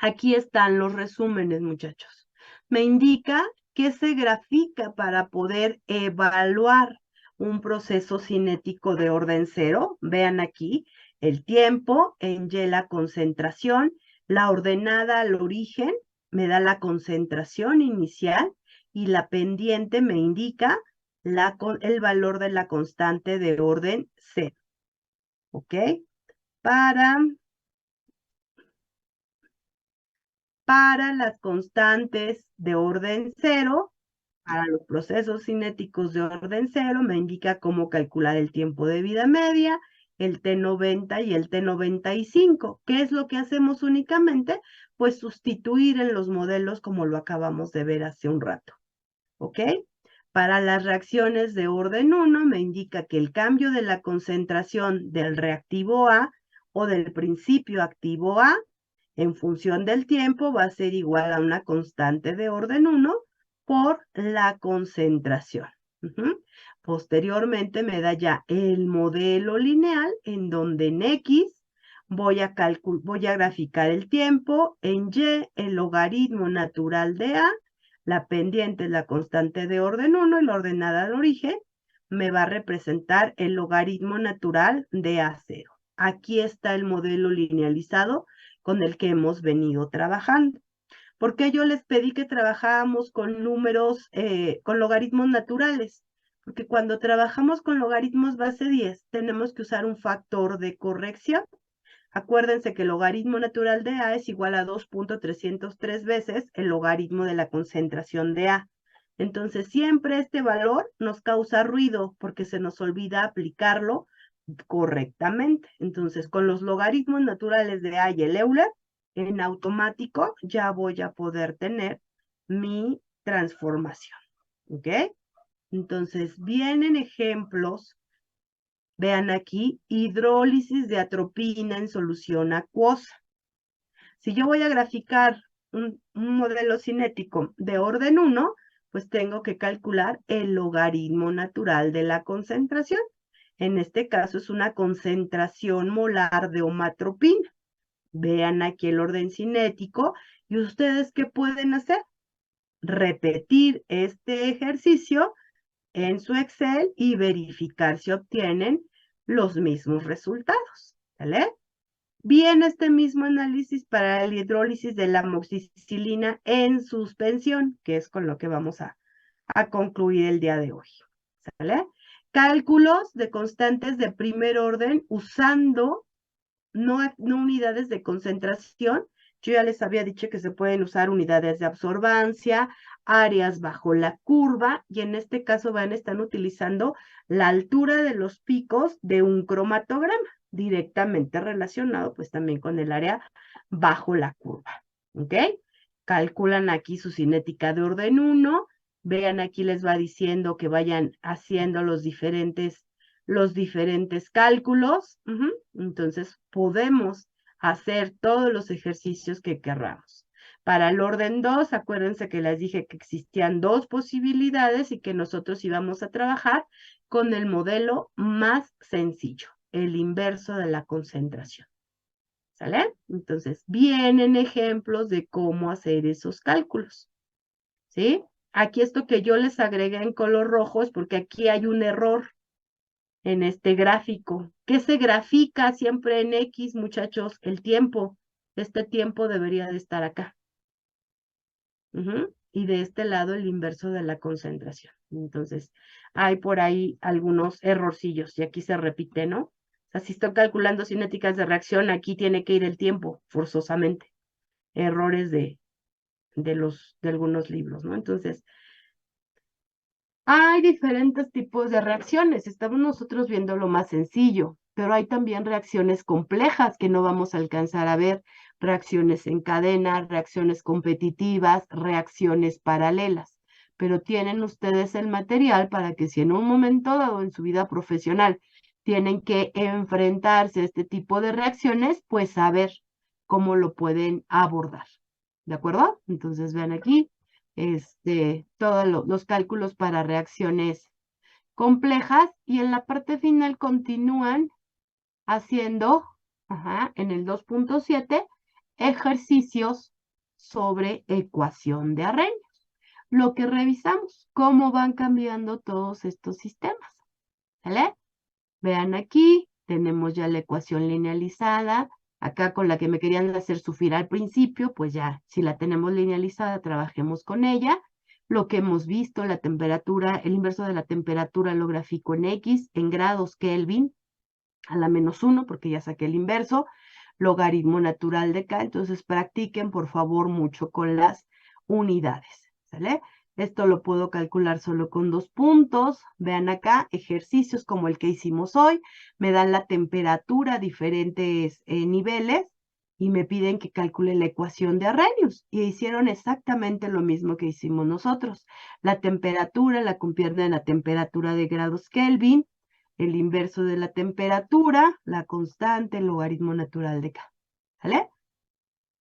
Aquí están los resúmenes, muchachos. Me indica qué se grafica para poder evaluar un proceso cinético de orden 0. Vean aquí el tiempo, en Y la concentración, la ordenada al origen me da la concentración inicial y la pendiente me indica el valor de la constante de orden 0. ¿Ok? Para las constantes de orden 0, para los procesos cinéticos de orden 0, me indica cómo calcular el tiempo de vida media, el T90 y el T95. ¿Qué es lo que hacemos únicamente? Pues sustituir en los modelos como lo acabamos de ver hace un rato. ¿Ok? Para las reacciones de orden 1, me indica que el cambio de la concentración del reactivo A o del principio activo A en función del tiempo va a ser igual a una constante de orden 1 por la concentración. Posteriormente me da ya el modelo lineal en donde en X voy a graficar el tiempo, en Y el logaritmo natural de A, la pendiente es la constante de orden 1 y la ordenada al origen me va a representar el logaritmo natural de A0. Aquí está el modelo linealizado con el que hemos venido trabajando. ¿Por qué yo les pedí que trabajáramos con números, con logaritmos naturales? Porque cuando trabajamos con logaritmos base 10, tenemos que usar un factor de corrección. Acuérdense que el logaritmo natural de A es igual a 2.303 veces el logaritmo de la concentración de A. Entonces, siempre este valor nos causa ruido porque se nos olvida aplicarlo correctamente. Entonces, con los logaritmos naturales de A y el Euler, en automático ya voy a poder tener mi transformación. ¿Ok? Entonces, vienen ejemplos. Vean aquí, hidrólisis de atropina en solución acuosa. Si yo voy a graficar un modelo cinético de orden 1, pues tengo que calcular el logaritmo natural de la concentración. En este caso es una concentración molar de homatropina. Vean aquí el orden cinético y ustedes ¿qué pueden hacer? Repetir este ejercicio en su Excel y verificar si obtienen los mismos resultados, ¿vale? Viene este mismo análisis para la hidrólisis de la amoxicilina en suspensión, que es con lo que vamos a concluir el día de hoy, ¿sale? Cálculos de constantes de primer orden usando no unidades de concentración. Yo ya les había dicho que se pueden usar unidades de absorbancia, áreas bajo la curva, y en este caso están utilizando la altura de los picos de un cromatograma, directamente relacionado pues también con el área bajo la curva, ¿ok? Calculan aquí su cinética de orden 1, vean aquí les va diciendo que vayan haciendo los diferentes cálculos. Entonces podemos hacer todos los ejercicios que querramos. Para el orden 2, acuérdense que les dije que existían dos posibilidades y que nosotros íbamos a trabajar con el modelo más sencillo, el inverso de la concentración. ¿Sale? Entonces, vienen ejemplos de cómo hacer esos cálculos. ¿Sí? Aquí esto que yo les agregué en color rojo es porque aquí hay un error en este gráfico. ¿Qué se grafica siempre en X, muchachos? El tiempo. Este tiempo debería de estar acá. Y de este lado el inverso de la concentración. Entonces, hay por ahí algunos errorcillos y aquí se repite, ¿no? O sea, si estoy calculando cinéticas de reacción, aquí tiene que ir el tiempo, forzosamente. Errores de algunos libros, ¿no? Entonces, hay diferentes tipos de reacciones. Estamos nosotros viendo lo más sencillo, pero hay también reacciones complejas que no vamos a alcanzar a ver. Reacciones en cadena, reacciones competitivas, reacciones paralelas. Pero tienen ustedes el material para que si en un momento dado en su vida profesional tienen que enfrentarse a este tipo de reacciones, pues saber cómo lo pueden abordar. ¿De acuerdo? Entonces vean aquí. Todos los cálculos para reacciones complejas y en la parte final continúan haciendo, en el 2.7, ejercicios sobre ecuación de Arrhenius. Lo que revisamos, cómo van cambiando todos estos sistemas. ¿Vale? Vean aquí, tenemos ya la ecuación linealizada. Acá con la que me querían hacer sufrir al principio, pues ya, si la tenemos linealizada, trabajemos con ella. Lo que hemos visto, la temperatura, el inverso de la temperatura lo grafico en X, en grados Kelvin, a la -1, porque ya saqué el inverso, logaritmo natural de K. Entonces practiquen, por favor, mucho con las unidades, ¿sale? Esto lo puedo calcular solo con 2 puntos. Vean acá, ejercicios como el que hicimos hoy. Me dan la temperatura a diferentes niveles y me piden que calcule la ecuación de Arrhenius. Y hicieron exactamente lo mismo que hicimos nosotros. La temperatura la convierten a temperatura de grados Kelvin, el inverso de la temperatura, la constante, el logaritmo natural de K. ¿Vale?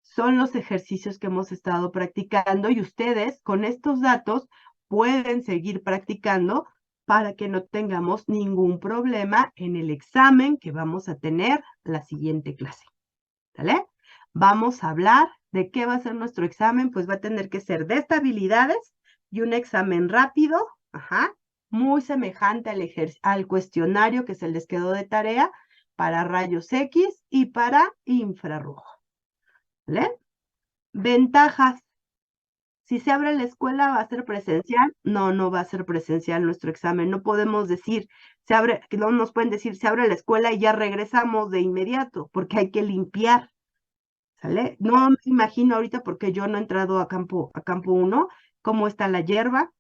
Son los ejercicios que hemos estado practicando y ustedes con estos datos pueden seguir practicando para que no tengamos ningún problema en el examen que vamos a tener la siguiente clase. ¿Vale? Vamos a hablar de qué va a ser nuestro examen, pues va a tener que ser de estabilidades y un examen rápido, muy semejante al cuestionario que se les quedó de tarea para rayos X y para infrarrojo. ¿Vale? Ventajas. Si se abre la escuela, ¿va a ser presencial? No, no va a ser presencial nuestro examen. No podemos decir, no nos pueden decir, se abre la escuela y ya regresamos de inmediato, porque hay que limpiar. ¿Sale? No me imagino ahorita, porque yo no he entrado a campo 1, cómo está la hierba.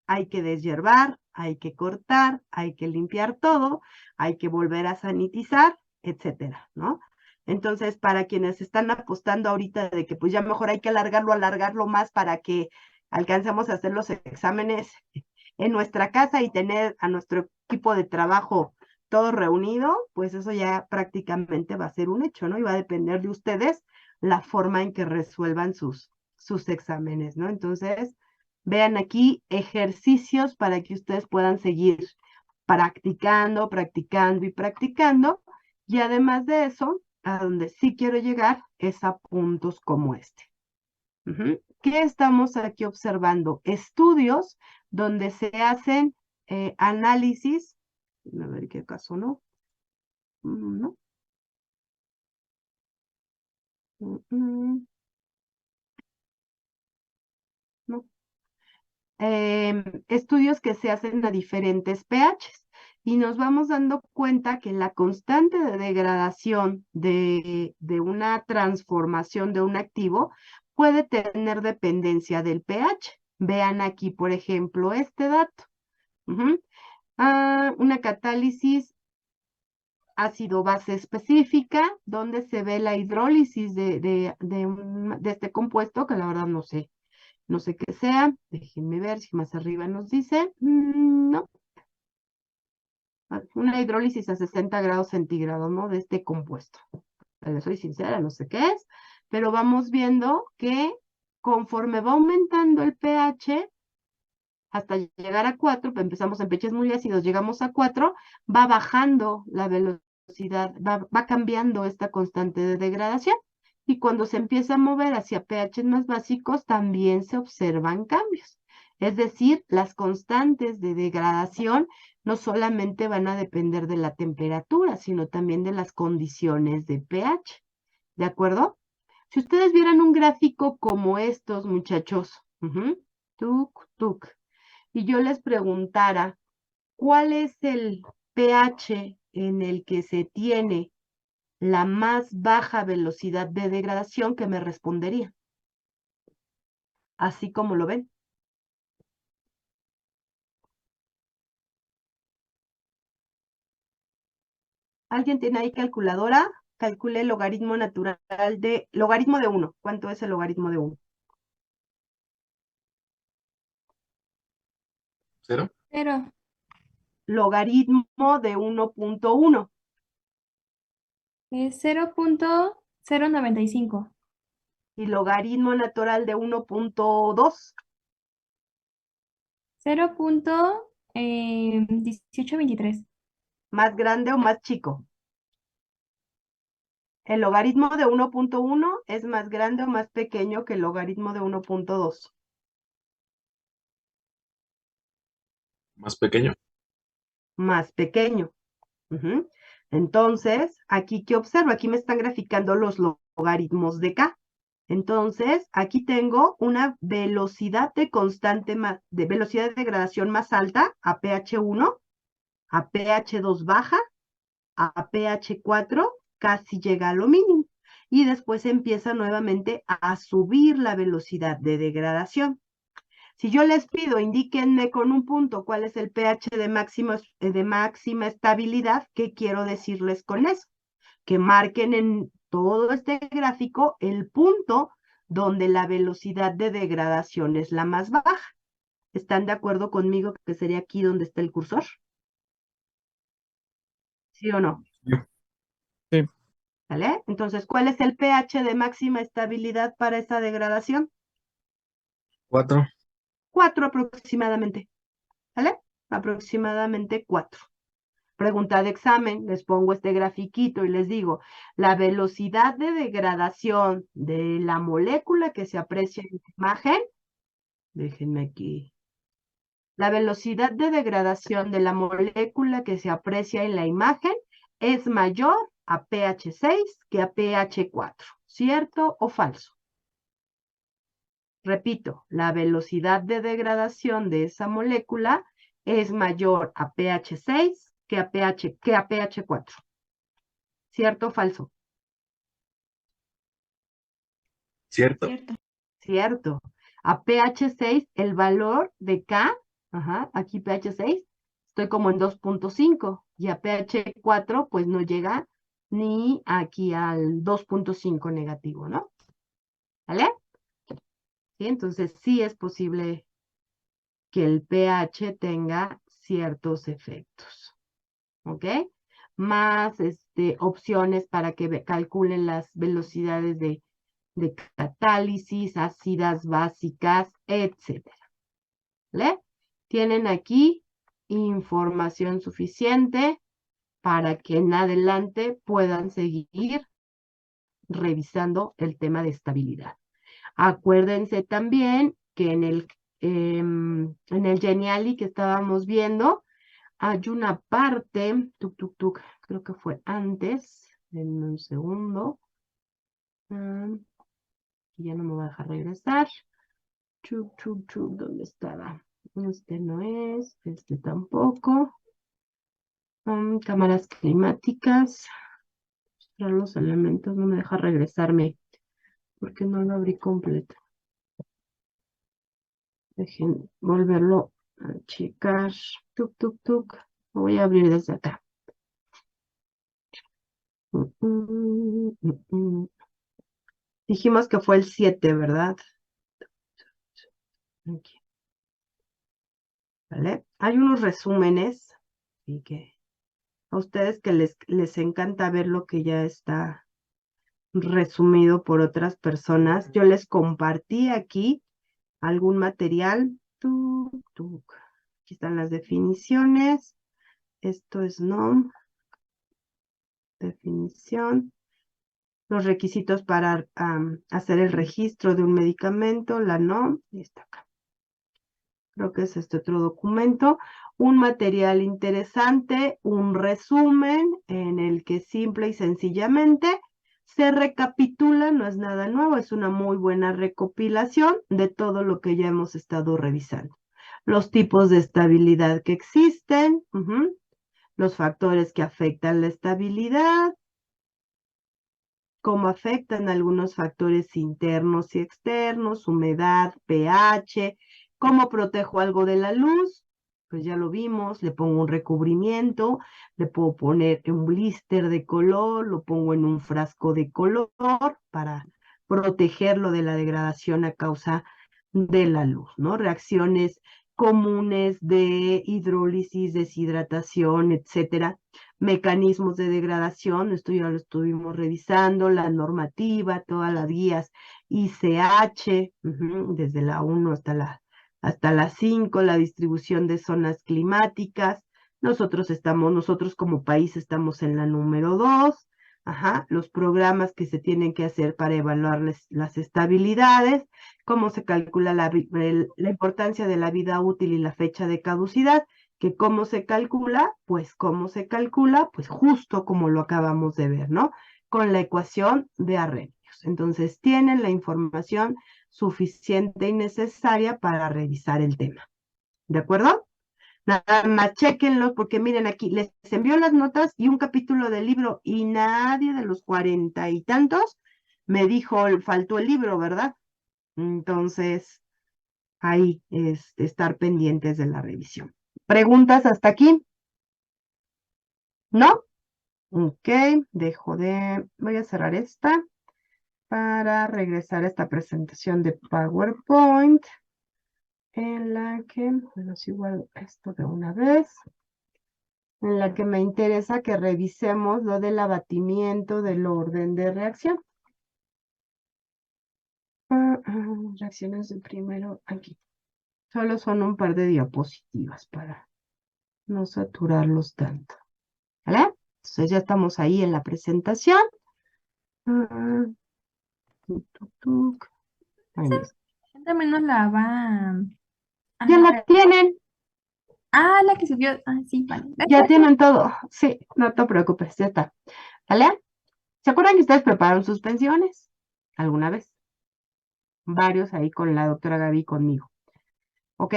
Hay que deshiervar, hay que cortar, hay que limpiar todo, hay que volver a sanitizar, etcétera, ¿no? Entonces, para quienes están apostando ahorita de que pues ya mejor hay que alargarlo más para que alcancemos a hacer los exámenes en nuestra casa y tener a nuestro equipo de trabajo todo reunido, pues eso ya prácticamente va a ser un hecho, ¿no? Y va a depender de ustedes la forma en que resuelvan sus exámenes, ¿no? Entonces, vean aquí ejercicios para que ustedes puedan seguir practicando, practicando y practicando. Y además de eso, a donde sí quiero llegar es a puntos como este. ¿Qué estamos aquí observando? Estudios donde se hacen análisis. A ver qué caso, ¿no? No. No. Estudios que se hacen a diferentes pHs y nos vamos dando cuenta que la constante de degradación de una transformación de un activo puede tener dependencia del pH. Vean aquí, por ejemplo, este dato. Una catálisis ácido-base específica, donde se ve la hidrólisis de este compuesto, que la verdad no sé qué sea. Déjenme ver si más arriba nos dice. No. Una hidrólisis a 60 grados centígrados, ¿no? De este compuesto. Les soy sincera, no sé qué es, pero vamos viendo que conforme va aumentando el pH, hasta llegar a 4, empezamos en pHs muy ácidos, llegamos a 4, va bajando la velocidad, va cambiando esta constante de degradación. Y cuando se empieza a mover hacia pHs más básicos, también se observan cambios. Es decir, las constantes de degradación no solamente van a depender de la temperatura, sino también de las condiciones de pH. ¿De acuerdo? Si ustedes vieran un gráfico como estos, muchachos, tuk, tuk, y yo les preguntara, ¿cuál es el pH en el que se tiene la más baja velocidad de degradación? Que me respondería? Así como lo ven. ¿Alguien tiene ahí calculadora? Calcule el logaritmo natural logaritmo de 1. ¿Cuánto es el logaritmo de 1? ¿Cero? Pero, Logaritmo de 1.1. es 0.095. Y logaritmo natural de 1.2. 0.1823. ¿Más grande o más chico? ¿El logaritmo de 1.1 es más grande o más pequeño que el logaritmo de 1.2? ¿Más pequeño? Más pequeño. Entonces, aquí, ¿qué observo? Aquí me están graficando los logaritmos de K. Entonces, aquí tengo una velocidad de velocidad de degradación más alta a pH 1, a pH 2 baja, a pH 4 casi llega a lo mínimo. Y después empieza nuevamente a subir la velocidad de degradación. Si yo les pido, indíquenme con un punto cuál es el pH de máxima estabilidad, ¿qué quiero decirles con eso? Que marquen en todo este gráfico el punto donde la velocidad de degradación es la más baja. ¿Están de acuerdo conmigo que sería aquí donde está el cursor? ¿Sí o no? Sí. ¿Vale? Entonces, ¿cuál es el pH de máxima estabilidad para esa degradación? 4. 4 aproximadamente. ¿Vale? Aproximadamente 4. Pregunta de examen, les pongo este grafiquito y les digo, la velocidad de degradación de la molécula que se aprecia en la imagen, déjenme aquí La velocidad de degradación de la molécula que se aprecia en la imagen es mayor a pH 6 que a pH 4. ¿Cierto o falso? Repito, la velocidad de degradación de esa molécula es mayor a pH 6 que a pH 4. ¿Cierto o falso? ¿Cierto? Cierto. Cierto. A pH 6, el valor de K, aquí pH 6, estoy como en 2.5 y a pH 4 pues no llega ni aquí al 2.5 negativo, ¿no? ¿Vale? Sí, entonces sí es posible que el pH tenga ciertos efectos, ¿ok? Más opciones para que calculen las velocidades de catálisis, ácidas básicas, etcétera. ¿Vale? Tienen aquí información suficiente para que en adelante puedan seguir revisando el tema de estabilidad. Acuérdense también que en el Geniali que estábamos viendo, hay una parte, creo que fue antes, en un segundo, ya no me va a dejar regresar. ¿Dónde estaba? Este no es, este tampoco. Cámaras climáticas. Mostrar los elementos, no me deja regresarme porque no lo abrí completo. Dejen volverlo a checar. Lo voy a abrir desde acá. Dijimos que fue el 7, ¿verdad? Aquí. ¿Vale? Hay unos resúmenes, y que a ustedes que les encanta ver lo que ya está resumido por otras personas, yo les compartí aquí algún material. Aquí están las definiciones. Esto es NOM. Definición. Los requisitos para hacer el registro de un medicamento, la NOM, y está acá. Creo que es este otro documento. Un material interesante, un resumen en el que simple y sencillamente se recapitula, no es nada nuevo, es una muy buena recopilación de todo lo que ya hemos estado revisando. Los tipos de estabilidad que existen, los factores que afectan la estabilidad, cómo afectan algunos factores internos y externos, humedad, pH, cómo protejo algo de la luz, pues ya lo vimos, le pongo un recubrimiento, le puedo poner un blister de color, lo pongo en un frasco de color para protegerlo de la degradación a causa de la luz, ¿no? Reacciones comunes de hidrólisis, deshidratación, etcétera, mecanismos de degradación, esto ya lo estuvimos revisando, la normativa, todas las guías ICH, desde la 1 hasta la 5, la distribución de zonas climáticas. Nosotros como país estamos en la número 2, los programas que se tienen que hacer para evaluar las estabilidades, cómo se calcula la importancia de la vida útil y la fecha de caducidad, que cómo se calcula, pues justo como lo acabamos de ver, ¿no? Con la ecuación de Arrhenius. Entonces tienen la información suficiente y necesaria para revisar el tema. ¿De acuerdo? Nada más chéquenlo porque miren aquí, les envió las notas y un capítulo del libro y nadie de los 40 y tantos me dijo, faltó el libro, ¿verdad? Entonces, ahí estar pendientes de la revisión. ¿Preguntas hasta aquí? ¿No? Ok, voy a cerrar esta para regresar a esta presentación de PowerPoint en la que, bueno, si igual esto de una vez, en la que me interesa que revisemos lo del abatimiento del orden de reacción. Reacciones de primero aquí. Solo son un par de diapositivas para no saturarlos tanto. ¿Vale? Entonces ya estamos ahí en la presentación. Ahí está. También nos la va a Ya la mandar. tienen. Ah, la que subió. Ah, sí, vale. Ya tienen todo. Sí, no te preocupes, ya está. ¿Vale? ¿Se acuerdan que ustedes prepararon suspensiones? ¿Alguna vez? Varios ahí con la doctora Gaby y conmigo. ¿Ok?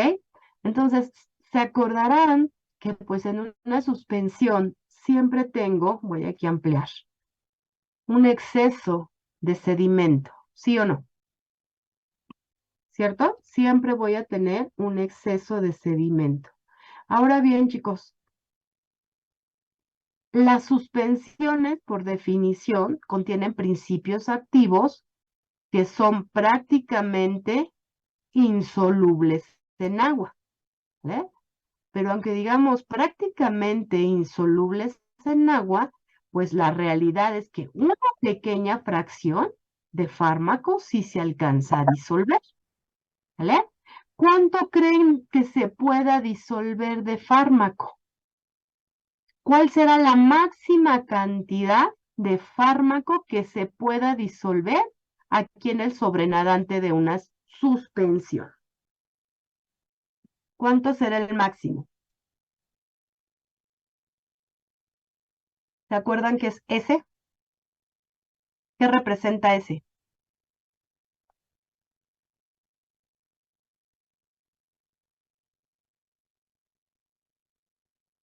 Entonces, se acordarán que pues en una suspensión siempre tengo, voy aquí a ampliar, un exceso de sedimento, ¿sí o no? ¿Cierto? Siempre voy a tener un exceso de sedimento. Ahora bien, chicos, las suspensiones, por definición, contienen principios activos que son prácticamente insolubles en agua, ¿vale? Pero aunque digamos prácticamente insolubles en agua, pues la realidad es que una pequeña fracción de fármaco sí se alcanza a disolver, ¿vale? ¿Cuánto creen que se pueda disolver de fármaco? ¿Cuál será la máxima cantidad de fármaco que se pueda disolver aquí en el sobrenadante de una suspensión? ¿Cuánto será el máximo? ¿Se acuerdan qué es S? ¿Qué representa S?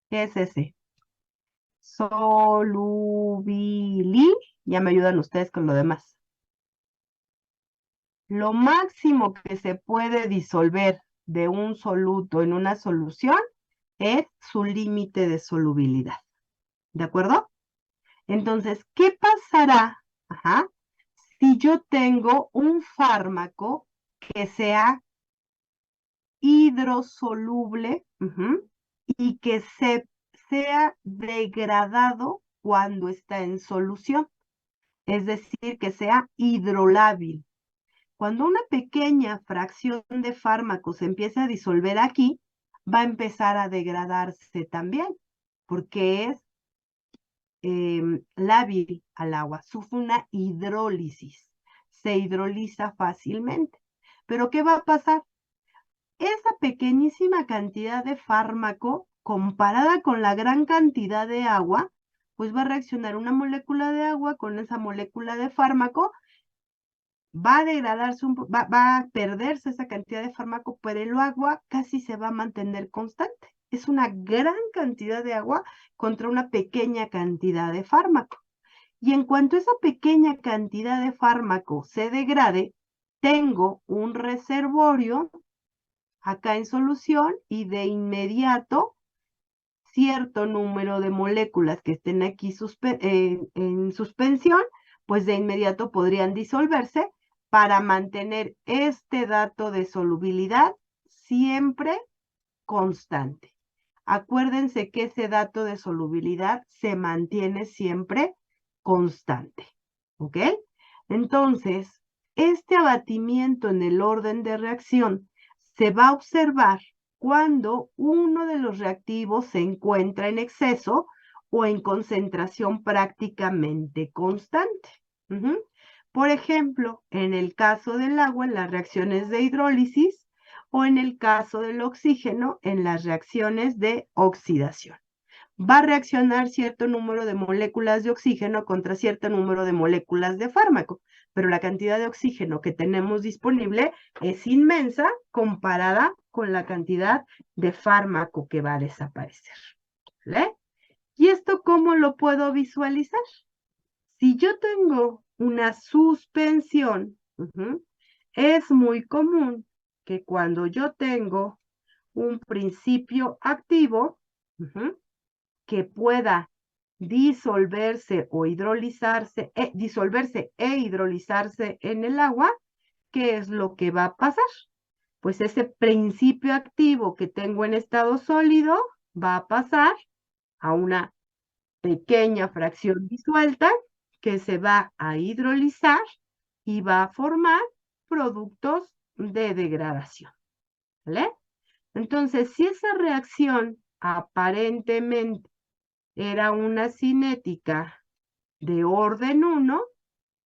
¿Qué es S? Solubili. Ya me ayudan ustedes con lo demás. Lo máximo que se puede disolver de un soluto en una solución es su límite de solubilidad. ¿De acuerdo? Entonces, ¿qué pasará? Ajá, si yo tengo un fármaco que sea hidrosoluble y que sea degradado cuando está en solución, es decir, que sea hidrolábil. Cuando una pequeña fracción de fármaco se empieza a disolver aquí, va a empezar a degradarse también, porque es lábil al agua, sufre una hidrólisis, se hidroliza fácilmente. Pero ¿qué va a pasar? Esa pequeñísima cantidad de fármaco, comparada con la gran cantidad de agua, pues va a reaccionar una molécula de agua con esa molécula de fármaco, va a degradarse, va a perderse esa cantidad de fármaco, pero el agua casi se va a mantener constante. Es una gran cantidad de agua contra una pequeña cantidad de fármaco. Y en cuanto esa pequeña cantidad de fármaco se degrade, tengo un reservorio acá en solución y de inmediato cierto número de moléculas que estén aquí en suspensión, pues de inmediato podrían disolverse para mantener este dato de solubilidad siempre constante. Acuérdense que ese dato de solubilidad se mantiene siempre constante, ¿ok? Entonces, este abatimiento en el orden de reacción se va a observar cuando uno de los reactivos se encuentra en exceso o en concentración prácticamente constante. Por ejemplo, en el caso del agua, en las reacciones de hidrólisis, o en el caso del oxígeno, en las reacciones de oxidación. Va a reaccionar cierto número de moléculas de oxígeno contra cierto número de moléculas de fármaco, pero la cantidad de oxígeno que tenemos disponible es inmensa comparada con la cantidad de fármaco que va a desaparecer. ¿Vale? ¿Y esto cómo lo puedo visualizar? Si yo tengo una suspensión, es muy común que cuando yo tengo un principio activo que pueda disolverse o hidrolizarse, disolverse e hidrolizarse en el agua, ¿qué es lo que va a pasar? Pues ese principio activo que tengo en estado sólido va a pasar a una pequeña fracción disuelta que se va a hidrolizar y va a formar productos de degradación. ¿Vale? Entonces, si esa reacción aparentemente era una cinética de orden 1,